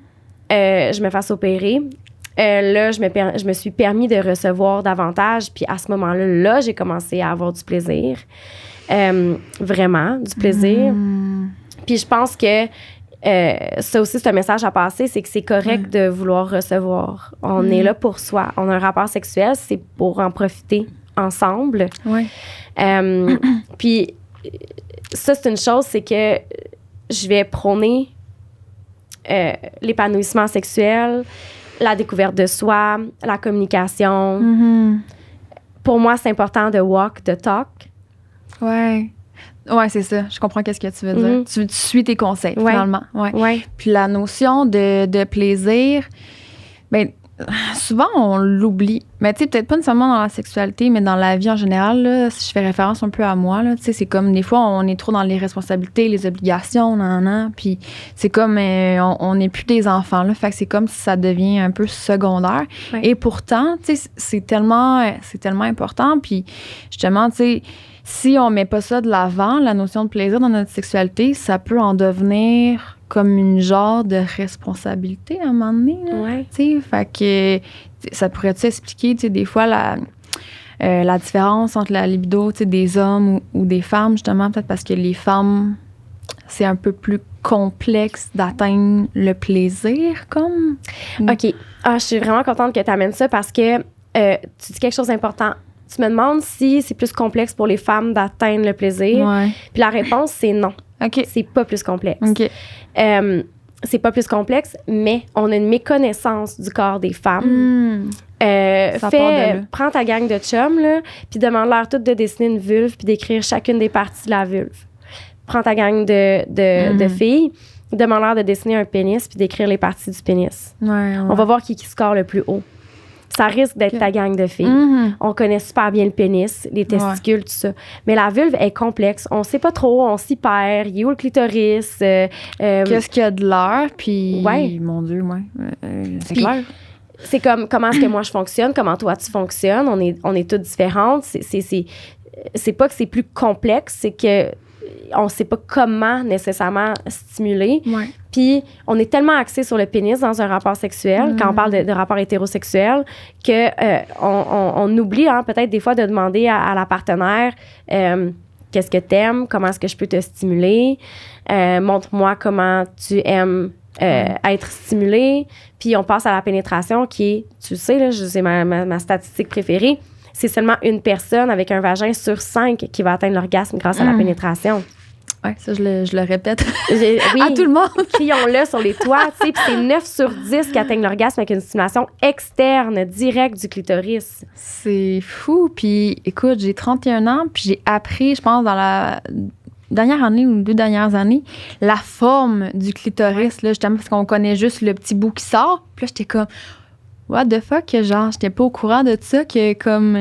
je me fasse opérer. Là, je me suis permis de recevoir davantage, puis à ce moment-là, j'ai commencé à avoir du plaisir. Vraiment, du plaisir. Puis je pense que ça aussi, c'est un message à passer, c'est que c'est correct de vouloir recevoir. On est là pour soi. On a un rapport sexuel, c'est pour en profiter ensemble. Puis ça, c'est une chose, c'est que je vais prôner l'épanouissement sexuel, la découverte de soi, la communication. Pour moi, c'est important de walk the talk. Ouais, c'est ça. Je comprends qu'est-ce que tu veux dire. Tu suis tes conseils, finalement. Ouais. Puis la notion de plaisir, ben souvent, on l'oublie. Mais tu sais, peut-être pas nécessairement dans la sexualité, mais dans la vie en général, là, si je fais référence un peu à moi, tu sais, c'est comme des fois, on est trop dans les responsabilités, les obligations, puis c'est comme, on n'est plus des enfants, là, fait que c'est comme si ça devient un peu secondaire. Et pourtant, tu sais, c'est tellement important, puis justement, tu sais, si on met pas ça de l'avant, la notion de plaisir dans notre sexualité, ça peut en devenir comme une genre de responsabilité à un moment donné. Fait que ça pourrait-tu expliquer, des fois, la différence entre la libido, des hommes ou des femmes, justement, peut-être parce que les femmes, c'est un peu plus complexe d'atteindre le plaisir, comme? OK. Je suis vraiment contente que tu amènes ça parce que tu dis quelque chose d'important. Tu me demandes si c'est plus complexe pour les femmes d'atteindre le plaisir. Puis la réponse, c'est non. C'est pas plus complexe. C'est pas plus complexe, mais on a une méconnaissance du corps des femmes. Prends ta gang de chums, là, puis demande-leur toutes de dessiner une vulve puis d'écrire chacune des parties de la vulve. Prends ta gang de filles, demande-leur de dessiner un pénis puis d'écrire les parties du pénis. On va voir qui score le plus haut. Ça risque d'être ta gang de filles. On connaît super bien le pénis, les testicules, tout ça. Mais la vulve est complexe. On sait pas trop, on s'y perd. Il est où le clitoris? Qu'est-ce qu'il y a de l'air? Puis, mon Dieu, c'est clair. C'est comme, comment est-ce que moi je fonctionne? Comment toi tu fonctionnes? On est toutes différentes. C'est pas que c'est plus complexe, c'est que on sait pas comment nécessairement stimuler. Puis, on est tellement axé sur le pénis dans un rapport sexuel, quand on parle de rapport hétérosexuel, que on oublie peut-être des fois de demander à la partenaire qu'est-ce que t'aimes, comment est-ce que je peux te stimuler, montre-moi comment tu aimes être stimulé. Puis, on passe à la pénétration qui est, tu le sais, là, c'est ma statistique préférée, c'est seulement une personne avec un vagin sur 5 qui va atteindre l'orgasme grâce à la pénétration. Oui, ça, je le répète oui, à tout le monde. Crions-le sur les toits, tu sais, puis c'est 9 sur 10 qui atteignent l'orgasme avec une stimulation externe, directe du clitoris. C'est fou. Puis, écoute, j'ai 31 ans, puis j'ai appris, je pense, dans la dernière année ou 2 dernières années, la forme du clitoris, là, justement, parce qu'on connaît juste le petit bout qui sort. Puis là, j'étais comme... What the fuck, genre, j'étais pas au courant de ça, que comme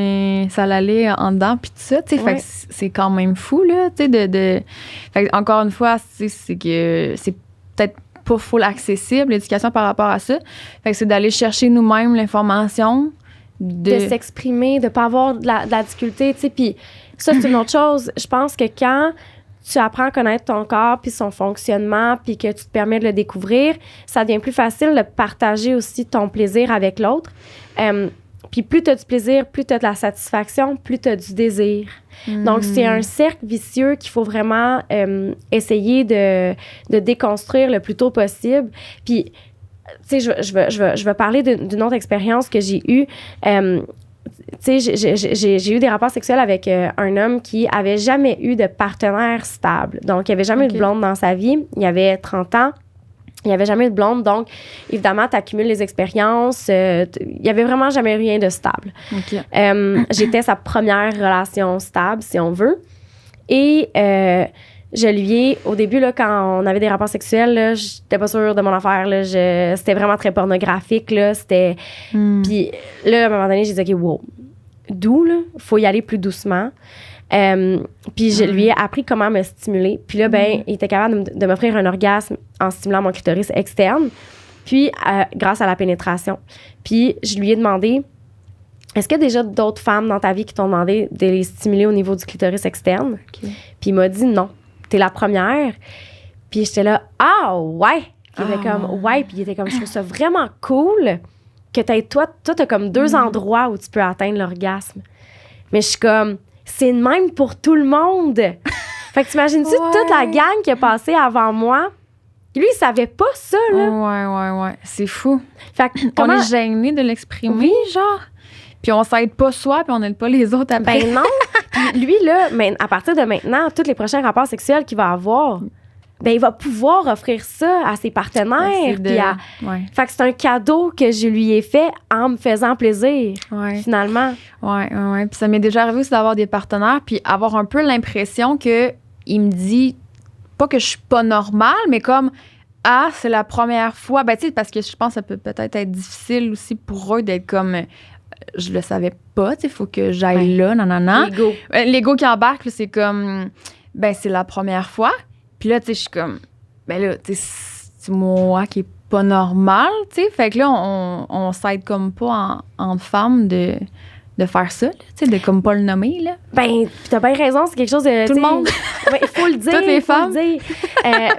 ça allait en dedans, puis tout ça, tu sais, fait que c'est quand même fou, là, tu sais, Fait que, encore une fois, c'est que c'est peut-être pas full accessible, l'éducation par rapport à ça. Fait que c'est d'aller chercher nous-mêmes l'information. De s'exprimer, de pas avoir de la difficulté, tu sais, puis ça, c'est une autre chose. Je pense que quand tu apprends à connaître ton corps puis son fonctionnement puis que tu te permets de le découvrir, ça devient plus facile de partager aussi ton plaisir avec l'autre. Puis plus tu as du plaisir, plus tu as de la satisfaction, plus tu as du désir. Donc, c'est un cercle vicieux qu'il faut vraiment essayer de déconstruire le plus tôt possible. Puis, tu sais, je vais parler d'une autre expérience que j'ai eue. Tu sais, j'ai eu des rapports sexuels avec un homme qui avait jamais eu de partenaire stable. Donc, il avait jamais eu de blonde dans sa vie. Il avait 30 ans. Il n'y avait jamais de blonde, donc évidemment, tu accumules les expériences. Il n'y avait vraiment jamais rien de stable. OK. J'étais sa première relation stable, si on veut. Et je lui ai, au début, là, quand on avait des rapports sexuels, je n'étais pas sûre de mon affaire. Là, c'était vraiment très pornographique. Là, Puis là, à un moment donné, j'ai dit, OK, wow, doux, il faut y aller plus doucement. Puis je lui ai appris comment me stimuler. Puis là, ben, il était capable de m'offrir un orgasme en stimulant mon clitoris externe, puis grâce à la pénétration. Puis je lui ai demandé, est-ce qu'il y a déjà d'autres femmes dans ta vie qui t'ont demandé de les stimuler au niveau du clitoris externe? Okay. Puis il m'a dit non, t'es la première. Puis j'étais là, ah ouais! Puis il était comme, ouais, puis il était comme, je trouve ça vraiment cool que toi, t'as comme 2 endroits où tu peux atteindre l'orgasme. Mais je suis comme, c'est le même pour tout le monde. Fait que t'imagines-tu toute la gang qui a passé avant moi? Lui, il savait pas ça, là. Ouais. C'est fou. Fait que On est gêné de l'exprimer, genre. Puis on s'aide pas soi, puis on n'aide pas les autres après. Ben non. Puis lui, là, à partir de maintenant, tous les prochains rapports sexuels qu'il va avoir, ben il va pouvoir offrir ça à ses partenaires. Fait que c'est un cadeau que je lui ai fait en me faisant plaisir, finalement. Ouais. Puis ça m'est déjà arrivé aussi d'avoir des partenaires, puis avoir un peu l'impression que il me dit, pas que je suis pas normale, mais comme, ah, c'est la première fois. Ben, tu sais, parce que je pense que ça peut peut-être être difficile aussi pour eux d'être comme, je le savais pas, tu sais, il faut que j'aille là, nanana. L'ego qui embarque, là, c'est comme, ben, c'est la première fois. Puis là, tu sais, je suis comme, ben là, tu sais, c'est moi qui est pas normal, tu sais. Fait que là, on s'aide comme pas en femmes de faire ça, tu sais, de comme pas le nommer, là. Ben, puis t'as bien raison, c'est quelque chose de... Tout le monde. Ben, il faut le dire. Toutes les femmes.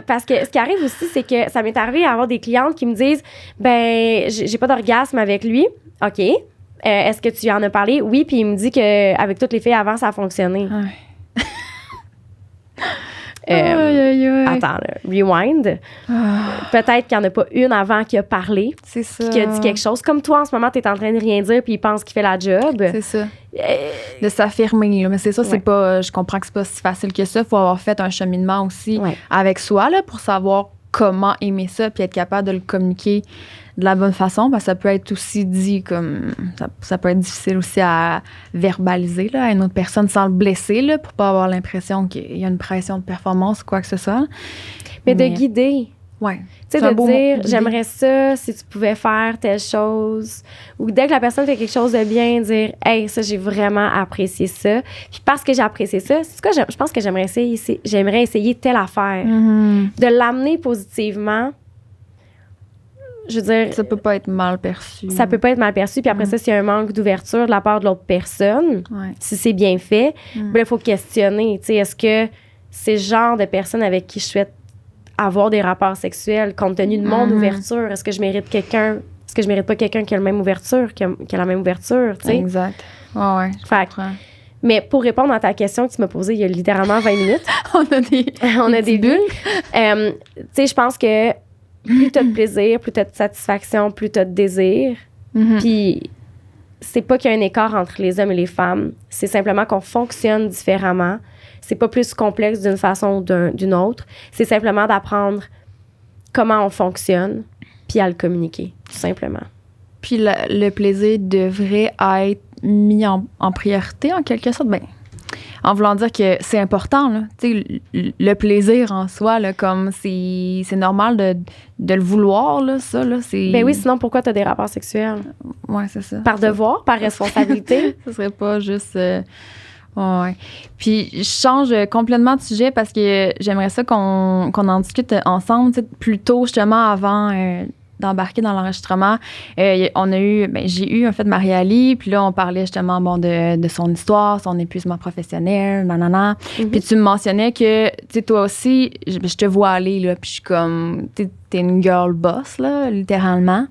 Parce que ce qui arrive aussi, c'est que ça m'est arrivé à avoir des clientes qui me disent, ben, j'ai pas d'orgasme avec lui. OK. Est-ce que tu en as parlé? Oui, puis il me dit qu'avec toutes les filles avant, ça a fonctionné. Attends, là, rewind. Peut-être qu'il n'y en a pas une avant qui a parlé. C'est ça. Qui a dit quelque chose. Comme toi, en ce moment, tu es en train de rien dire puis il pense qu'il fait la job. C'est ça. De s'affirmer. Là. Mais c'est ça, c'est pas... Je comprends que c'est pas si facile que ça. Il faut avoir fait un cheminement aussi avec soi là, pour savoir comment aimer ça puis être capable de le communiquer de la bonne façon. Parce que ça peut être aussi dit comme... Ça peut être difficile aussi à verbaliser là, à une autre personne sans le blesser là, pour pas avoir l'impression qu'il y a une pression de performance ou quoi que ce soit. Mais de guider. Ouais. Tu sais, de dire, j'aimerais ça si tu pouvais faire telle chose. Ou dès que la personne fait quelque chose de bien, dire, hey, ça, j'ai vraiment apprécié ça. Puis parce que j'ai apprécié ça, c'est quoi, je pense que j'aimerais essayer telle affaire. De l'amener positivement. Je veux dire. Ça peut pas être mal perçu. Ça peut pas être mal perçu. Puis après ça, s'il y a un manque d'ouverture de la part de l'autre personne, si c'est bien fait, ben, il faut questionner. Tu sais, est-ce que c'est le genre de personne avec qui je souhaite avoir des rapports sexuels compte tenu de mon ouverture? Est-ce que je mérite quelqu'un? Est-ce que je mérite pas quelqu'un qui a la même ouverture, qui a la même ouverture, tu sais? Exact. Ouais, je comprends. Mais pour répondre à ta question que tu m'as posée il y a littéralement 20 minutes. on a des bulles. Tu sais, je pense que plus t'as de plaisir, plus t'as de satisfaction, plus t'as de désir. Puis c'est pas qu'il y a un écart entre les hommes et les femmes. C'est simplement qu'on fonctionne différemment. C'est pas plus complexe d'une façon ou d'une autre. C'est simplement d'apprendre comment on fonctionne puis à le communiquer, tout simplement. Puis le plaisir devrait être mis en priorité, en quelque sorte. Ben, en voulant dire que c'est important, là. Tu sais, le plaisir en soi, là, comme c'est normal de le vouloir, là, ça, là. Ben oui, sinon, pourquoi tu as des rapports sexuels? Ouais, c'est ça. Par devoir, par responsabilité? Ça serait pas juste... Ouais. Puis je change complètement de sujet parce que j'aimerais ça qu'on en discute ensemble, plus tôt, justement, avant d'embarquer dans l'enregistrement. J'ai eu en fait Marie-Ali, puis là, on parlait justement de son histoire, son épuisement professionnel, nanana. Puis tu me mentionnais que, tu sais, toi aussi, je te vois aller, là, puis je suis comme, t'es une girl boss, là, littéralement.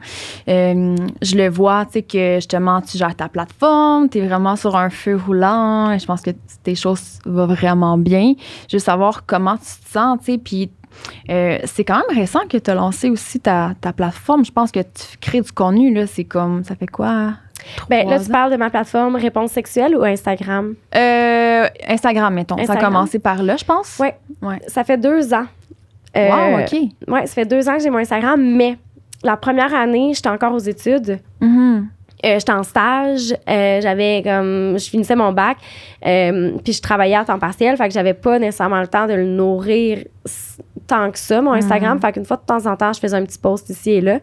Je le vois, tu sais, que justement, tu gères ta plateforme, t'es vraiment sur un feu roulant, et je pense que tes choses vont vraiment bien. Je veux savoir comment tu te sens, tu sais, puis c'est quand même récent que tu as lancé aussi ta plateforme. Je pense que tu crées du contenu, là, c'est comme, ça fait quoi? Ben là, tu parles de ma plateforme Réponse sexuelle ou Instagram? Instagram, mettons. Ça a commencé par là, je pense. Oui. Ça fait 2 ans. Wow, OK. Ouais, ça fait 2 ans que j'ai mon Instagram, mais la première année, j'étais encore aux études. J'étais en stage, je finissais mon bac, puis je travaillais à temps partiel, fait que j'avais pas nécessairement le temps de le nourrir tant que ça, mon Instagram. Fait qu'une fois de temps en temps, je faisais un petit post ici et là.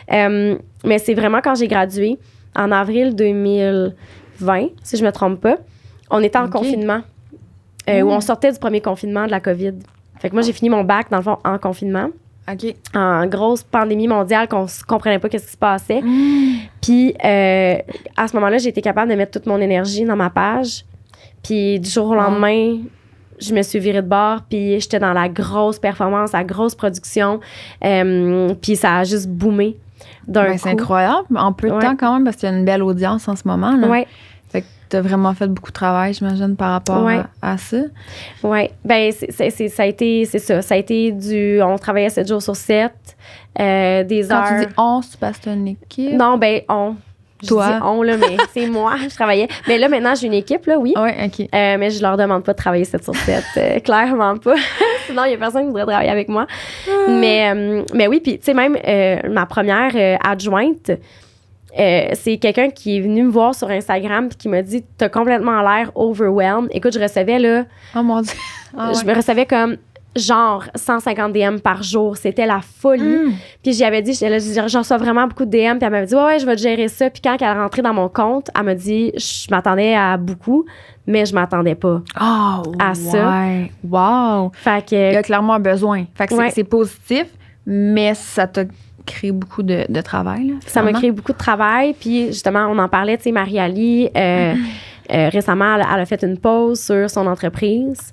Mais c'est vraiment quand j'ai gradué, en avril 2020, si je me trompe pas, on était en confinement, où on sortait du premier confinement de la COVID. Fait que moi, j'ai fini mon bac, dans le fond, en confinement. OK. En grosse pandémie mondiale qu'on ne comprenait pas qu'est-ce qui se passait. Puis, à ce moment-là, j'ai été capable de mettre toute mon énergie dans ma page. Puis, du jour au lendemain, je me suis virée de bord. Puis, j'étais dans la grosse performance, la grosse production. Puis, ça a juste boomé d'un coup. C'est incroyable. En peu de temps, quand même, parce qu'il y a une belle audience en ce moment. Oui. Fait que tu as vraiment fait beaucoup de travail, j'imagine, par rapport à ça. Oui. Bien, ça a été, c'est ça. Ça a été on travaillait 7 jours sur 7, des heures. Quand tu dis on, c'est parce que c'est une équipe? Non, ben on. Toi? Je dis on, là, mais c'est moi, je travaillais. Mais là, maintenant, j'ai une équipe, là, oui. Oui, OK. Mais je leur demande pas de travailler 7 sur 7, clairement pas. Sinon, il y a personne qui voudrait travailler avec moi. Mais oui, puis tu sais, même ma première adjointe, c'est quelqu'un qui est venu me voir sur Instagram puis qui m'a dit « T'as complètement l'air overwhelmed. » Écoute, je recevais, là... Oh mon Dieu! Je me recevais comme genre 150 DM par jour. C'était la folie. Puis j'y avais dit, j'en reçois vraiment beaucoup de DM. Puis elle m'avait dit, ouais, je vais te gérer ça. Puis quand elle est rentrée dans mon compte, elle m'a dit, je m'attendais à beaucoup, mais je m'attendais pas à ça. Wow! Fait que, il y a clairement un besoin. Fait que c'est positif, mais ça t'a créé beaucoup de travail. Là, ça m'a créé beaucoup de travail. Puis justement, on en parlait, tu sais, Marie-Ali... récemment, elle a fait une pause sur son entreprise.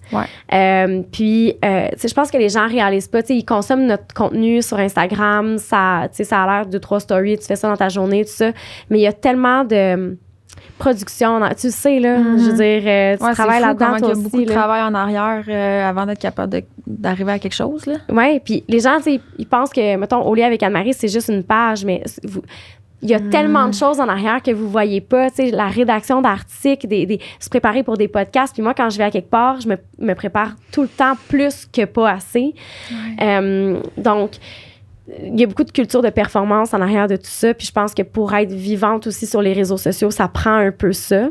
Puis, je pense que les gens réalisent pas. Ils consomment notre contenu sur Instagram. Ça a l'air de 2-3 stories. Tu fais ça dans ta journée, tout ça. Mais il y a tellement de production. Tu sais, là, je veux dire, tu travailles là-dedans, toi aussi. Il y a beaucoup de travail en arrière avant d'être capable d'arriver à quelque chose. Oui, puis les gens, ils pensent que, mettons, Au lit avec Anne-Marie, c'est juste une page, mais... Il y a tellement de choses en arrière que vous voyez pas, tu sais, la rédaction d'articles, se préparer pour des podcasts. Puis moi, quand je vais à quelque part, je me prépare tout le temps plus que pas assez. Donc, il y a beaucoup de culture de performance en arrière de tout ça. Puis je pense que pour être vivante aussi sur les réseaux sociaux, ça prend un peu ça.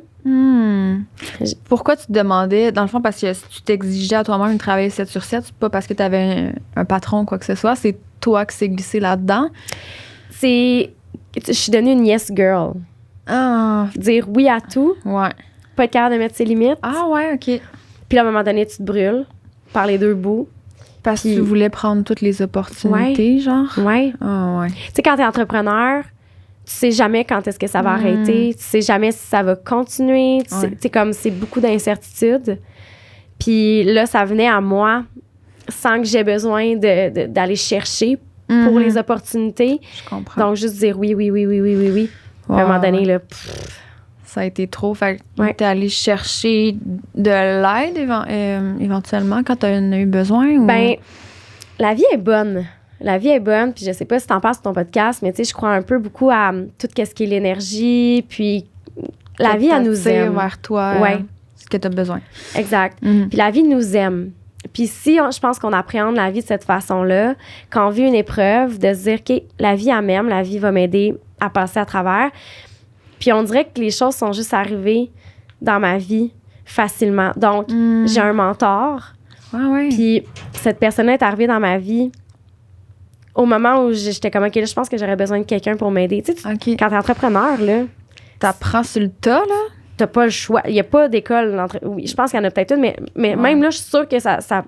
Pourquoi tu te demandais, dans le fond, parce que tu t'exigeais à toi-même de travailler 7 sur 7, c'est pas parce que tu avais un patron ou quoi que ce soit, c'est toi qui s'est glissé là-dedans? Je suis devenue une yes girl. Dire oui à tout. Pas être capable de mettre ses limites. OK. Puis à un moment donné, tu te brûles par les deux bouts. Parce que tu voulais prendre toutes les opportunités, genre? Oui. Tu sais, quand t'es entrepreneur, tu sais jamais quand est-ce que ça va arrêter. Tu sais jamais si ça va continuer. Tu sais, comme c'est beaucoup d'incertitudes. Puis là, ça venait à moi sans que j'aie besoin d'aller chercher pour les opportunités. Je comprends. Donc, juste dire oui. À un moment donné, là... Ça a été trop. Fait que t'es allé chercher de l'aide éventuellement quand t'en as eu besoin? Ou? Ben, la vie est bonne. La vie est bonne. Puis je sais pas si t'en passes sur ton podcast, mais tu sais, je crois un peu beaucoup à tout ce qui est l'énergie. Puis la vie, elle nous aime. vers toi ce que t'as besoin. Exact. Puis la vie nous aime. Puis si je pense qu'on appréhende la vie de cette façon-là, quand on vit une épreuve, de se dire, OK, la vie, elle m'aime, la vie va m'aider à passer à travers. Puis on dirait que les choses sont juste arrivées dans ma vie facilement. Donc, j'ai un mentor. Puis cette personne-là est arrivée dans ma vie au moment où j'étais comme, OK, là, je pense que j'aurais besoin de quelqu'un pour m'aider. Tu sais, quand t'es entrepreneur, là... T'apprends sur le tas, là? T'as pas le choix. Il n'y a pas d'école. Oui, je pense qu'il y en a peut-être une, mais même là, je suis sûre que ça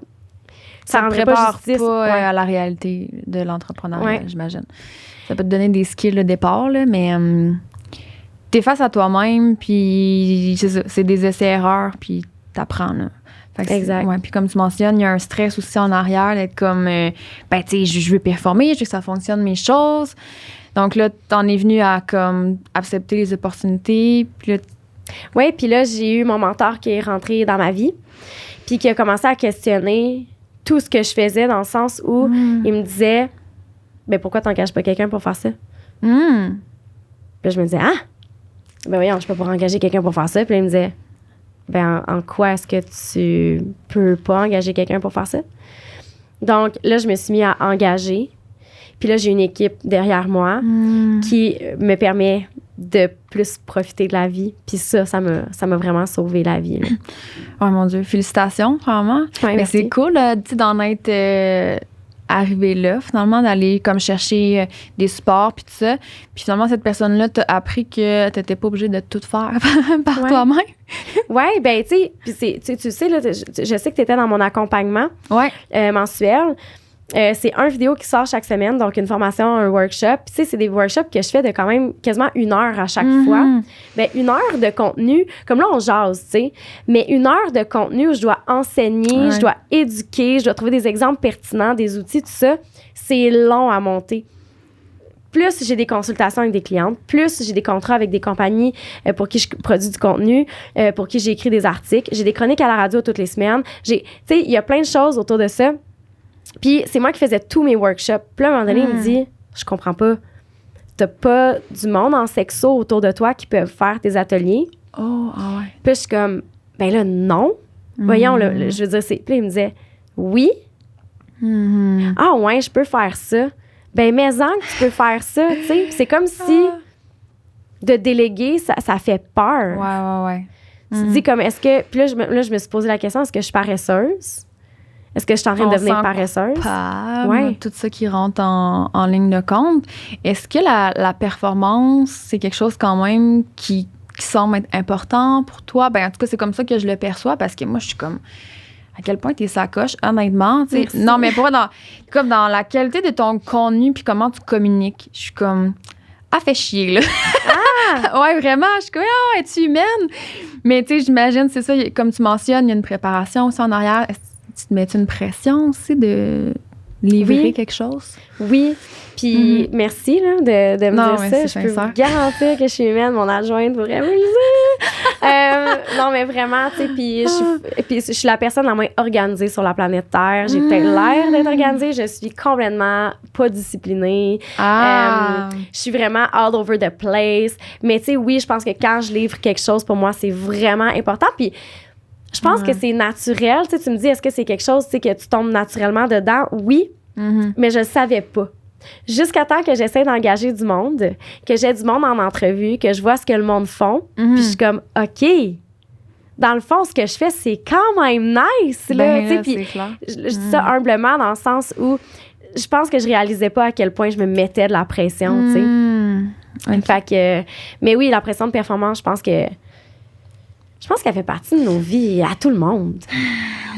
rendrait pas justice. À la réalité de l'entrepreneuriat, j'imagine. Ça peut te donner des skills de départ, là, mais t'es face à toi-même, puis c'est des essais-erreurs, puis t'apprends, là. Exact. Puis comme tu mentionnes, il y a un stress aussi en arrière d'être comme, tu sais, je veux performer, je veux que ça fonctionne mes choses. Donc là, t'en es venu à comme accepter les opportunités, puis là, oui, puis là, j'ai eu mon mentor qui est rentré dans ma vie, puis qui a commencé à questionner tout ce que je faisais dans le sens où il me disait, ben pourquoi t'engages pas quelqu'un pour faire ça? Puis là, je me disais, ben voyons, je peux pas engager quelqu'un pour faire ça. Puis là, il me disait, ben en quoi est-ce que tu peux pas engager quelqu'un pour faire ça? Donc là, je me suis mis à engager. Puis là, j'ai une équipe derrière moi qui me permet de plus profiter de la vie. Puis ça m'a vraiment sauvé la vie. Là. Oh mon Dieu, félicitations, vraiment. Ouais, mais c'est cool d'en être arrivé là, finalement, d'aller comme chercher des supports puis tout ça. Puis finalement, cette personne-là t'a appris que t'étais pas obligée de tout faire par toi-même. Oui, ben tu sais, tu sais, là, je sais que t'étais dans mon accompagnement mensuel. C'est un vidéo qui sort chaque semaine, donc une formation, un workshop. Puis, tu sais, c'est des workshops que je fais de quand même quasiment 1 heure à chaque fois. Bien, 1 heure de contenu, comme là, on jase, tu sais, mais 1 heure de contenu où je dois enseigner, je dois éduquer, je dois trouver des exemples pertinents, des outils, tout ça, c'est long à monter. Plus j'ai des consultations avec des clientes, plus j'ai des contrats avec des compagnies pour qui je produis du contenu, pour qui j'ai écrit des articles. J'ai des chroniques à la radio toutes les semaines. Tu sais, il y a plein de choses autour de ça. Puis c'est moi qui faisais tous mes workshops. Puis là, à un moment donné, il me dit, je comprends pas. T'as pas du monde en sexo autour de toi qui peuvent faire tes ateliers? Oh, ah ouais. Puis je suis comme, ben là, non. Voyons, je veux dire, c'est... Puis là, il me disait, oui. Ah ouais, je peux faire ça. Ben, mais-en que tu peux faire ça, tu sais. C'est comme si de déléguer, ça fait peur. Ouais. Tu te dis comme, est-ce que... Puis là, je me suis posé la question, est-ce que je suis paresseuse? Est-ce que je suis en train de devenir paresseuse? Tout ça qui rentre en ligne de compte. Est-ce que la performance, c'est quelque chose quand même qui semble être important pour toi? Ben, en tout cas, c'est comme ça que je le perçois parce que moi, je suis comme... À quel point t'es sacoche, honnêtement. Non, mais pour comme dans la qualité de ton contenu puis comment tu communiques, je suis comme... Ah, fait chier, là. Ouais, vraiment. Je suis comme, es-tu humaine? Mais tu sais, j'imagine, c'est ça, comme tu mentionnes, il y a une préparation aussi en arrière. Tu te mets une pression aussi de livrer quelque chose? Oui. Puis merci là, de me dire ça. Je peux sincère. vous garantir que je suis humaine. Mon adjointe pourrait vous le dire. Non, mais vraiment, tu sais, puis je suis la personne la moins organisée sur la planète Terre. J'ai peut-être l'air d'être organisée. Je suis complètement pas disciplinée. Je suis vraiment all over the place. Mais tu sais, oui, je pense que quand je livre quelque chose, pour moi, c'est vraiment important. Puis je pense que c'est naturel. Tu sais, tu me dis, est-ce que c'est quelque chose, tu sais, que tu tombes naturellement dedans? Oui, mais je le savais pas. Jusqu'à temps que j'essaie d'engager du monde, que j'ai du monde en entrevue, que je vois ce que le monde font, puis je suis comme, OK, dans le fond, ce que je fais, c'est quand même nice. Là, puis je dis ça humblement dans le sens où je pense que je réalisais pas à quel point je me mettais de la pression, tu sais. Fait que, mais oui, la pression de performance, je pense qu'elle fait partie de nos vies, à tout le monde.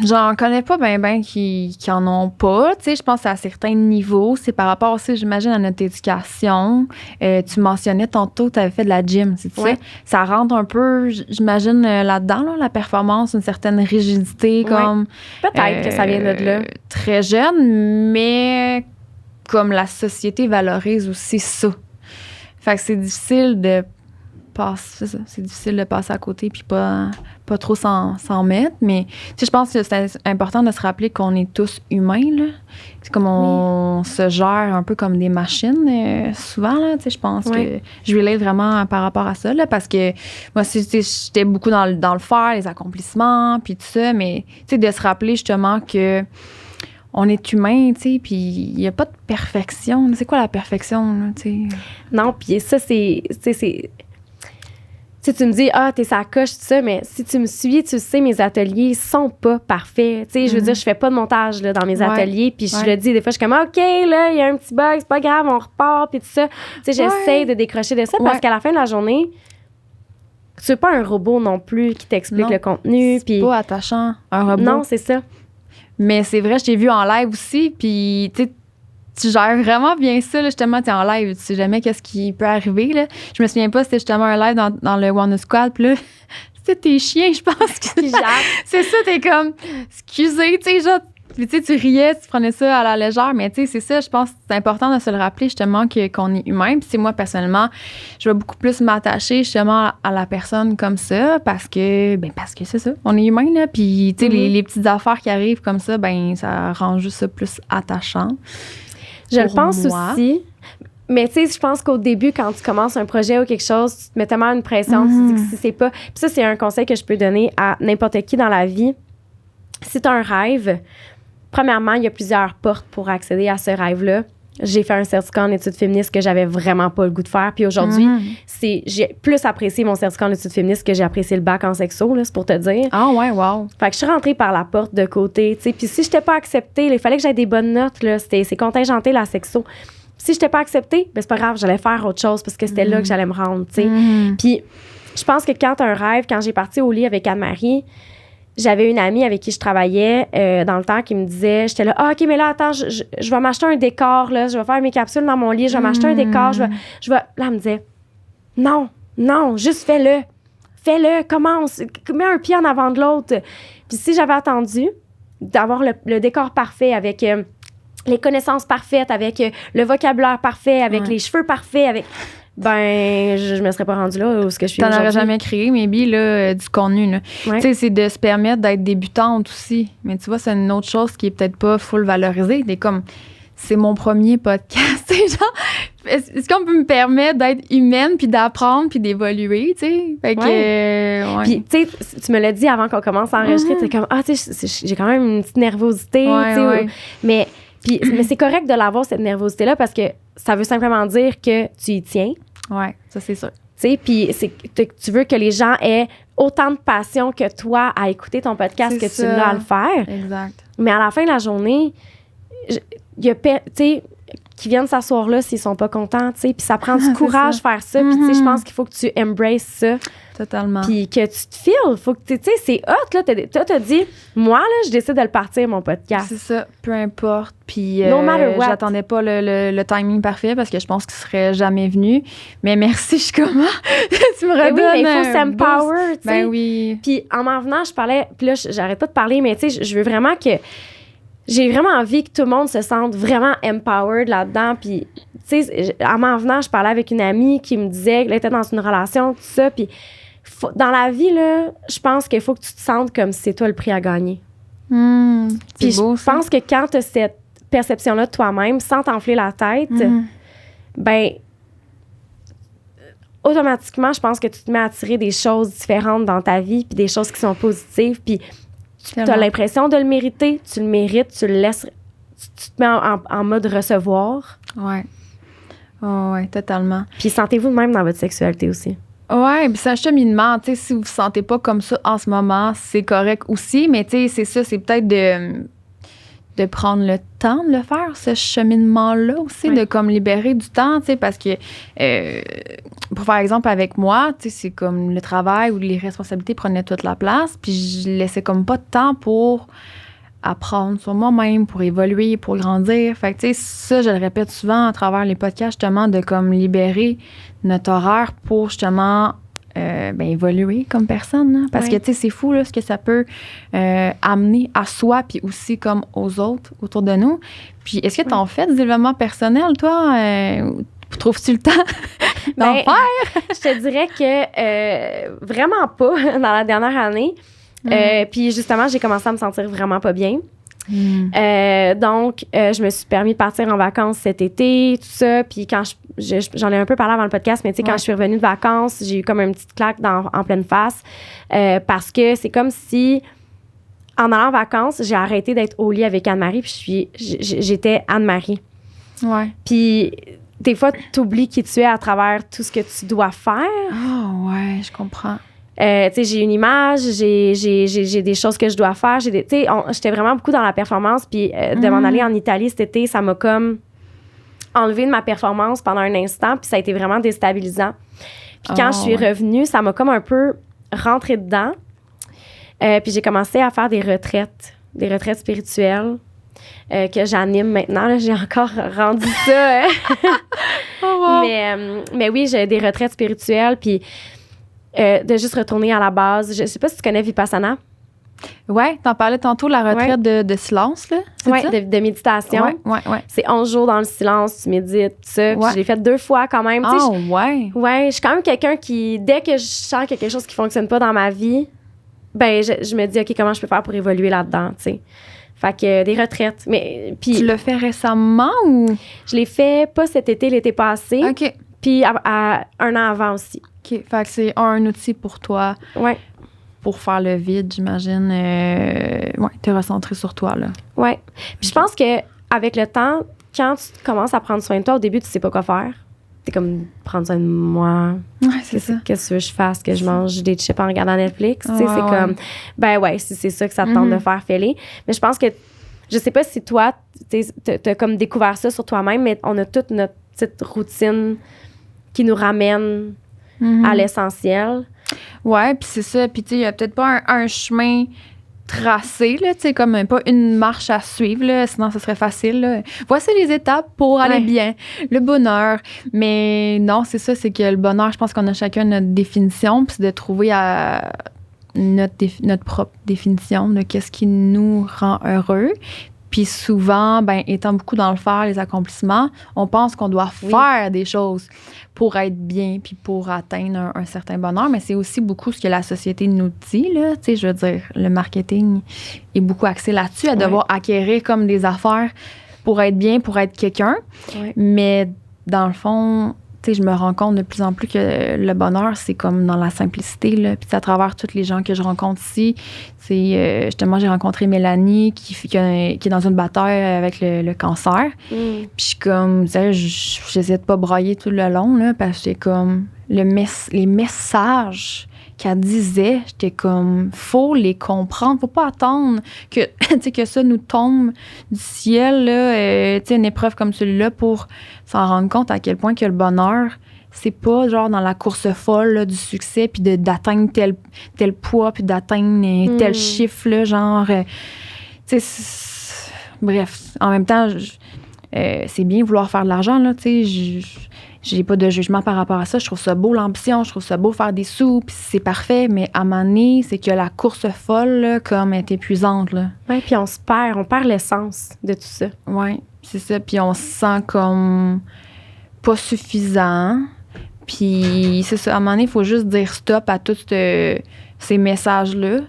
J'en connais pas ben qui en ont pas. Tu sais, je pense à certains niveaux. C'est par rapport aussi, j'imagine, à notre éducation. Tu mentionnais tantôt, tu avais fait de la gym, c'est ça? Ça rentre un peu, j'imagine, là-dedans, là, la performance, une certaine rigidité, comme... Peut-être que ça vient de là. Très jeune, mais comme la société valorise aussi ça. Fait que c'est difficile de passer à côté puis pas trop s'en mettre, mais tu sais, je pense que c'est important de se rappeler qu'on est tous humains, là. C'est comme on se gère un peu comme des machines souvent, là, tu sais, je pense que je relate vraiment par rapport à ça, là, parce que moi, j'étais beaucoup dans le faire, les accomplissements puis tout ça, mais tu sais, de se rappeler justement que on est humain, tu sais, puis il n'y a pas de perfection. C'est quoi la perfection, là, tu sais? Non, puis ça, c'est tu me dis, t'es sa coche, tout ça, mais si tu me suis, tu sais, mes ateliers sont pas parfaits. Tu sais, je veux dire, je fais pas de montage là, dans mes ateliers, puis je le dis, des fois, je suis comme, OK, là, il y a un petit bug, c'est pas grave, on repart, puis tout ça. Tu sais, j'essaie de décrocher de ça parce qu'à la fin de la journée, tu es pas un robot non plus qui t'explique le contenu. C'est pas attachant, un robot. Non, c'est ça. Mais c'est vrai, je t'ai vu en live aussi, puis tu gères vraiment bien ça, là, justement, t'es en live, tu sais jamais qu'est-ce qui peut arriver, là. Je me souviens pas, c'était justement un live dans le Wonder Squad, puis là, c'était tes chiens, je pense que... C'est ça, t'es comme, excusez, tu sais, genre, tu riais, tu prenais ça à la légère, mais tu sais, c'est ça, je pense que c'est important de se le rappeler, justement, qu'on est humain, puis moi, personnellement, je vais beaucoup plus m'attacher, justement, à la personne comme ça, parce que c'est ça, on est humain, là, puis, tu sais, les petites affaires qui arrivent comme ça, ça rend juste ça plus attachant. Je le pense aussi. Mais tu sais, je pense qu'au début, quand tu commences un projet ou quelque chose, tu te mets tellement une pression, tu te dis que si c'est pas... Puis ça, c'est un conseil que je peux donner à n'importe qui dans la vie. Si tu as un rêve, premièrement, il y a plusieurs portes pour accéder à ce rêve-là. J'ai fait un certificat en études féministes que j'avais vraiment pas le goût de faire. Puis aujourd'hui, j'ai plus apprécié mon certificat en études féministes que j'ai apprécié le bac en sexo, là, c'est pour te dire. Ah ouais, wow. Fait que je suis rentrée par la porte de côté, tu sais. Puis si je n'étais pas acceptée, il fallait que j'aie des bonnes notes, là. C'est contingenté, la sexo. Si je n'étais pas acceptée, ben c'est pas grave, j'allais faire autre chose parce que c'était là que j'allais me rendre, tu sais. Puis je pense que quand tu as un rêve, quand j'ai parti au lit avec Anne-Marie, j'avais une amie avec qui je travaillais dans le temps qui me disait, j'étais là, ah, OK, mais là, attends, je vais m'acheter un décor, là, je vais faire mes capsules dans mon lit, je vais m'acheter un décor, je vais... Là, elle me disait, non, juste fais-le, commence, mets un pied en avant de l'autre. Puis si j'avais attendu d'avoir le décor parfait avec les connaissances parfaites, avec le vocabulaire parfait, avec les cheveux parfaits, avec... Ben, je me serais pas rendue là où ce que je suis aujourd'hui. T'en aurais jamais créé, maybe, là, du contenu, là. Ouais. Tu sais, c'est de se permettre d'être débutante aussi. Mais tu vois, c'est une autre chose qui est peut-être pas full valorisée. T'es comme, c'est mon premier podcast, tu sais, genre, est-ce qu'on peut me permettre d'être humaine, puis d'apprendre, puis d'évoluer, tu sais? Fait que, Puis, tu sais, tu me l'as dit avant qu'on commence à enregistrer, t'es comme, ah, tu sais, j'ai quand même une petite nervosité, tu sais. Mais c'est correct de l'avoir, cette nervosité-là, parce que ça veut simplement dire que tu y tiens. Ouais, ça, c'est sûr. Tu sais, puis tu veux que les gens aient autant de passion que toi à écouter ton podcast que tu l'as à le faire. Exact. Mais à la fin de la journée, il y a, tu sais, qui viennent s'asseoir là s'ils sont pas contents, tu sais. Puis ça prend du courage de faire ça. Puis, tu sais, je pense qu'il faut que tu embraces ça. Totalement. Puis que tu te files. Faut que, tu sais, c'est hot, là. Toi, t'as dit, moi, là, je décide de le partir, mon podcast. C'est ça, peu importe. Puis, no matter what. j'attendais pas le timing parfait parce que je pense qu'il serait jamais venu. Mais merci, je suis comment? Tu me redonnes. Ben oui, mais il faut s'empower, tu sais. Ben oui. Puis en m'en venant, je parlais, puis là, j'arrête pas de parler, mais tu sais, je veux vraiment que. J'ai vraiment envie que tout le monde se sente vraiment empowered là-dedans. Puis, tu sais, en m'en venant, je parlais avec une amie qui me disait qu'elle était dans une relation, tout ça. Puis, dans la vie, là, je pense qu'il faut que tu te sentes comme si c'est toi le prix à gagner. Puis, je pense que quand tu as cette perception-là de toi-même, sans t'enfler la tête, ben automatiquement, je pense que tu te mets à attirer des choses différentes dans ta vie, puis des choses qui sont positives. Puis, tu as l'impression de le mériter, tu le mérites, tu le laisses, tu te mets en mode recevoir. Ouais. Oh, ouais, totalement. Puis sentez-vous de même dans votre sexualité aussi. Ouais, puis c'est un cheminement. Tu sais, si vous vous sentez pas comme ça en ce moment, c'est correct aussi. Mais tu sais, c'est ça, c'est peut-être de prendre le temps de le faire, ce cheminement-là aussi, de comme libérer du temps, tu sais, parce que, pour faire exemple avec moi, tu sais, c'est comme le travail ou les responsabilités prenaient toute la place, puis je laissais comme pas de temps pour apprendre sur moi-même, pour évoluer, pour grandir. Fait que, tu sais, ça, je le répète souvent à travers les podcasts, justement, de comme libérer notre horaire pour, justement, évoluer comme personne. Hein? Parce que, tu sais, c'est fou, là, ce que ça peut amener à soi, puis aussi comme aux autres autour de nous. Puis, est-ce que tu en fais des développements personnels, toi? Trouves-tu le temps d'en faire? Je te dirais que vraiment pas dans la dernière année. Puis justement, j'ai commencé à me sentir vraiment pas bien. Donc, je me suis permis de partir en vacances cet été, tout ça. Puis quand j'en ai un peu parlé avant le podcast, mais tu sais, quand je suis revenue de vacances, j'ai eu comme une petite claque en pleine face. Parce que c'est comme si, en allant en vacances, j'ai arrêté d'être au lit avec Anne-Marie, puis j'étais Anne-Marie. Ouais. Puis des fois, tu oublies qui tu es à travers tout ce que tu dois faire. Oh, ouais, je comprends. Tu sais, j'ai une image, j'ai des choses que je dois faire. Tu sais, j'étais vraiment beaucoup dans la performance. Puis de m'en aller en Italie cet été, ça m'a comme enlevé de ma performance pendant un instant. Puis ça a été vraiment déstabilisant. Puis quand je suis revenue, ça m'a comme un peu rentré dedans. Puis j'ai commencé à faire des retraites spirituelles que j'anime maintenant. Là, j'ai encore rendu ça. Mais oui, j'ai des retraites spirituelles. Puis de juste retourner à la base. Je sais pas si tu connais Vipassana. Ouais, t'en parlais tantôt, la retraite de silence, là. Oui, de méditation. Ouais. C'est 11 jours dans le silence, tu médites, tout ça. Puis je l'ai fait 2 fois quand même. Ouais. Ouais, je suis quand même quelqu'un qui, dès que je sens qu'il y a quelque chose qui fonctionne pas dans ma vie, ben je me dis, OK, comment je peux faire pour évoluer là-dedans, tu sais. Fait que des retraites. Mais, puis, tu l'as fait récemment ou? Je l'ai fait pas cet été, l'été passé. OK. Puis à un an avant aussi. OK. Fait que c'est un outil pour toi. Ouais. pour faire le vide, j'imagine. Te recentrer sur toi, là. Ouais. Puis je pense que avec le temps, quand tu commences à prendre soin de toi, au début, tu sais pas quoi faire. T'es comme, prendre soin de moi. Ouais, c'est ça. Qu'est-ce que je fasse? Que je mange des chips en regardant Netflix? Tu sais, c'est ouais. comme, si c'est ça que ça te tente de faire, fais-les. Mais je pense que, je sais pas si toi, t'as comme découvert ça sur toi-même, mais on a toute notre petite routine qui nous ramène à l'essentiel. Ouais, puis c'est ça. Puis tu sais, il y a peut-être pas un chemin tracé, là, tu sais, comme pas une marche à suivre, là, sinon ce serait facile, là. Voici les étapes pour aller bien, le bonheur. Mais non, c'est ça, c'est que le bonheur, je pense qu'on a chacun notre définition, puis c'est de trouver notre propre définition de qu'est-ce qui nous rend heureux. Puis souvent, étant beaucoup dans le faire, les accomplissements, on pense qu'on doit faire des choses pour être bien puis pour atteindre un certain bonheur. Mais c'est aussi beaucoup ce que la société nous dit, là. Tu sais, je veux dire, le marketing est beaucoup axé là-dessus, à devoir acquérir comme des affaires pour être bien, pour être quelqu'un. Ouais. Mais dans le fond, tu sais, je me rends compte de plus en plus que le bonheur, c'est comme dans la simplicité, là. Puis à travers tous les gens que je rencontre ici, c'est justement, j'ai rencontré Mélanie qui est dans une bataille avec le cancer. Puis je suis comme, tu sais, j'essaie de pas brailler tout le long, là, parce que c'est comme les messages qu'elle disait, j'étais comme, faut les comprendre, faut pas attendre que, que ça nous tombe du ciel, là, une épreuve comme celui-là pour s'en rendre compte à quel point que le bonheur, c'est pas genre dans la course folle là, du succès, puis d'atteindre tel poids, puis d'atteindre tel chiffre, là, genre, bref, en même temps, c'est bien vouloir faire de l'argent, là, tu sais, j'ai pas de jugement par rapport à ça. Je trouve ça beau, l'ambition. Je trouve ça beau faire des sous, puis c'est parfait. Mais à un moment donné, c'est que la course folle, là, comme, est épuisante, là. Oui, puis on perd l'essence de tout ça. Oui, c'est ça. Puis on se sent comme pas suffisant. Puis c'est ça. À un moment donné, il faut juste dire stop à tous ces messages-là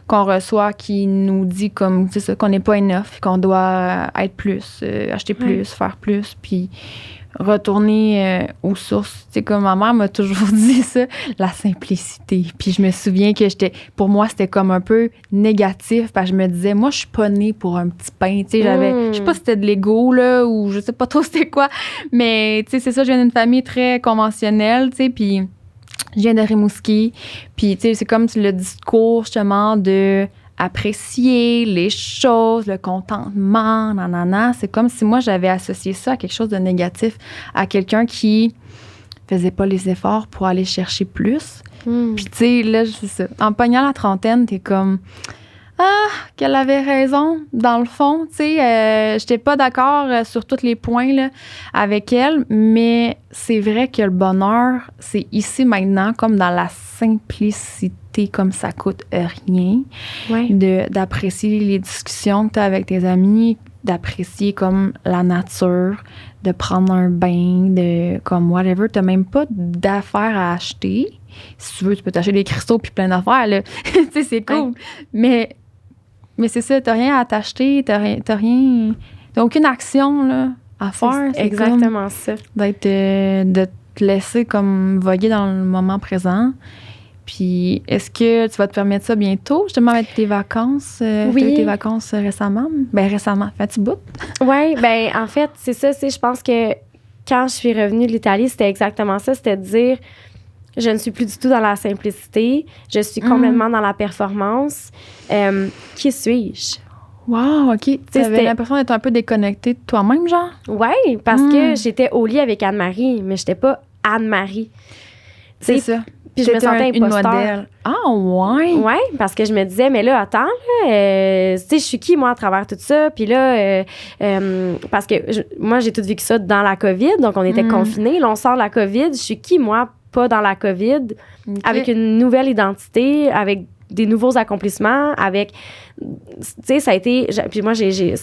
qu'on reçoit qui nous dit comme, c'est ça, qu'on n'est pas enough, qu'on doit être plus, acheter plus, faire plus, puis retourner aux sources. Tu sais, comme ma mère m'a toujours dit ça, la simplicité. Puis je me souviens que pour moi, c'était comme un peu négatif, parce que je me disais, moi, je suis pas née pour un petit pain. Tu sais, je sais pas si c'était de l'ego, là, ou je sais pas trop c'était quoi, mais tu sais, c'est ça, je viens d'une famille très conventionnelle, tu sais, puis je viens de Rimouski. Puis, tu sais, c'est comme le discours, justement, de apprécier les choses, le contentement, nanana. C'est comme si moi, j'avais associé ça à quelque chose de négatif, à quelqu'un qui faisait pas les efforts pour aller chercher plus. Puis, tu sais, là, c'est ça. En pognant la trentaine, t'es comme... Ah, qu'elle avait raison, dans le fond. Tu sais, j'étais pas d'accord sur tous les points là, avec elle, mais c'est vrai que le bonheur, c'est ici maintenant, comme dans la simplicité, comme ça coûte rien, d'apprécier les discussions que tu as avec tes amis, d'apprécier comme la nature, de prendre un bain, de comme whatever. Tu n'as même pas d'affaires à acheter. Si tu veux, tu peux t'acheter des cristaux puis plein d'affaires, là. Tu sais, c'est cool. Mais c'est ça, t'as rien à t'acheter, t'as aucune action là, à faire. C'est exactement ça. De te laisser comme voguer dans le moment présent. Puis, est-ce que tu vas te permettre ça bientôt, justement, avec tes vacances? Oui. Tu as eu tes vacances récemment? Ben récemment. Fais-tu bout? Oui, ben en fait, c'est ça. Je pense que quand je suis revenue de l'Italie, c'était exactement ça. C'était de dire... Je ne suis plus du tout dans la simplicité. Je suis complètement dans la performance. Qui suis-je? Wow, OK. Tu avais l'impression d'être un peu déconnectée de toi-même, genre? Oui, parce que j'étais au lit avec Anne-Marie, mais je n'étais pas Anne-Marie. C'est ça. Puis je me sentais imposteur. Modèle. Ah, ouais? Oui, parce que je me disais, mais là, attends, tu sais, je suis qui, moi, à travers tout ça? Puis là, parce que moi, j'ai tout vécu ça dans la COVID, donc on était confinés. Là, on sort de la COVID. Je suis qui, moi, pas dans la COVID, avec une nouvelle identité, avec des nouveaux accomplissements, avec... Tu sais, ça a été... Puis moi, j'ai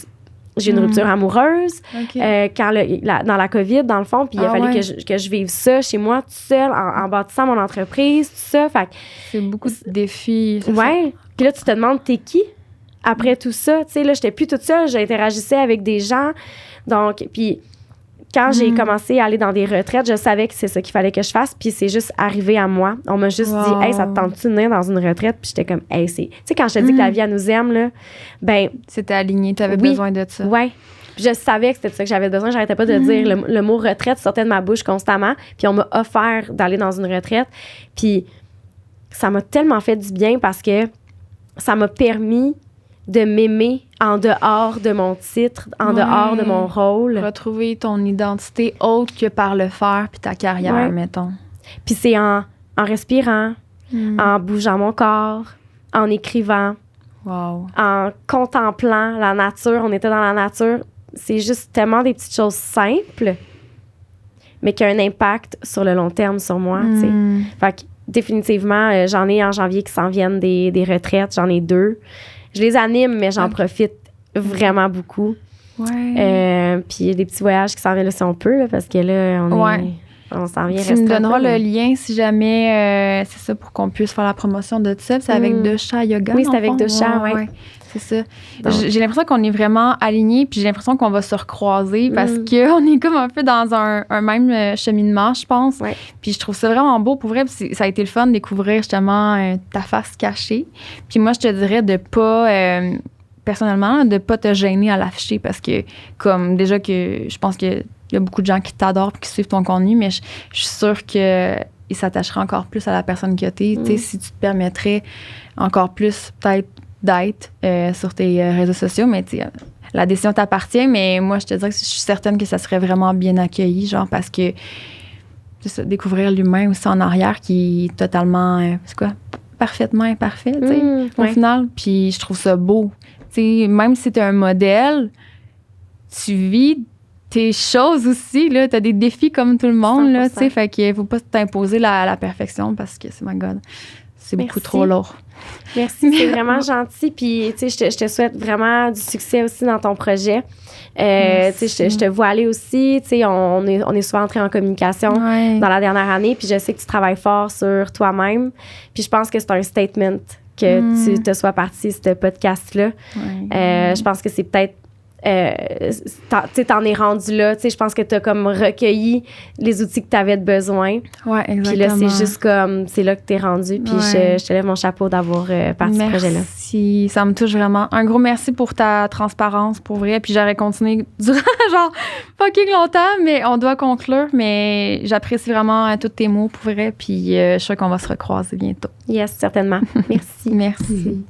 une rupture amoureuse dans la COVID, dans le fond, puis il a fallu que je vive ça chez moi, toute seule, en bâtissant mon entreprise, tout ça. Fait c'est beaucoup de défis. Ouais. Puis là, tu te demandes, t'es qui après tout ça? Tu sais, là, j'étais plus toute seule, j'interagissais avec des gens. Donc, puis quand j'ai commencé à aller dans des retraites, je savais que c'est ça qu'il fallait que je fasse, puis c'est juste arrivé à moi. On m'a juste dit « Hey, ça te tente-tu de venir dans une retraite? » Puis j'étais comme « Hey, c'est... » Tu sais, quand je te dis que la vie, elle nous aime, là, ben... C'était aligné, tu avais besoin de ça. Oui. Je savais que c'était ça que j'avais besoin. J'arrêtais pas de dire le mot retraite sortait de ma bouche constamment. Puis on m'a offert d'aller dans une retraite. Puis ça m'a tellement fait du bien parce que ça m'a permis de m'aimer en dehors de mon titre, en dehors de mon rôle. Retrouver ton identité autre que par le faire puis ta carrière, mettons. Puis c'est en respirant, en bougeant mon corps, en écrivant, en contemplant la nature. On était dans la nature. C'est juste tellement des petites choses simples, mais qui ont un impact sur le long terme sur moi. Tu sais. Fait que définitivement, j'en ai en janvier qui s'en viennent des retraites. J'en ai 2. Je les anime, mais j'en profite vraiment beaucoup. Ouais. Puis il y a des petits voyages qui s'en viennent là si on peut, là, parce que là, on s'en vient. Tu me donneras le lien si jamais c'est ça pour qu'on puisse faire la promotion de ça. C'est avec Dosha Yoga. Oui, c'est avec Dosha, oui. C'est ça. Donc, j'ai l'impression qu'on est vraiment alignés, puis j'ai l'impression qu'on va se recroiser parce qu'on est comme un peu dans un même cheminement, je pense. Ouais. Puis je trouve ça vraiment beau. Pour vrai, ça a été le fun de découvrir justement ta face cachée. Puis moi, je te dirais de pas... personnellement, de pas te gêner à l'afficher parce que, comme déjà que je pense qu'il y a beaucoup de gens qui t'adorent et qui suivent ton contenu, mais je suis sûre qu'ils s'attacheraient encore plus à la personne que t'es. Tu sais, si tu te permettrais encore plus, peut-être, d'être sur tes réseaux sociaux, mais tu sais, la décision t'appartient, mais moi, je te dirais que je suis certaine que ça serait vraiment bien accueilli, genre, parce que c'est ça, découvrir l'humain aussi en arrière qui est totalement, c'est quoi, parfaitement imparfait, tu sais, au final. Puis je trouve ça beau. Tu sais, même si t'es un modèle, tu vis tes choses aussi, là. T'as des défis comme tout le monde, 100%. Là, tu sais. Fait qu'il faut pas t'imposer la perfection parce que, my God, c'est beaucoup trop lourd. Merci, c'est vraiment gentil. Puis, tu sais, je te souhaite vraiment du succès aussi dans ton projet. Tu sais, je te vois aller aussi. Tu sais, on est souvent entrés en communication dans la dernière année. Puis, je sais que tu travailles fort sur toi-même. Puis, je pense que c'est un statement que tu te sois partie de ce podcast-là. Je pense que c'est peut-être... t'en es rendu là. Je pense que t'as comme recueilli les outils que t'avais de besoin. Ouais, exactement. Puis là, c'est juste comme... C'est là que t'es rendu. Puis je te lève mon chapeau d'avoir parti ce projet-là. Merci. Ça me touche vraiment. Un gros merci pour ta transparence, pour vrai. Puis j'aurais continué durant genre fucking longtemps, mais on doit conclure. Mais j'apprécie vraiment tous tes mots, pour vrai. Puis je suis sûre qu'on va se recroiser bientôt. Yes, certainement. Merci. Merci.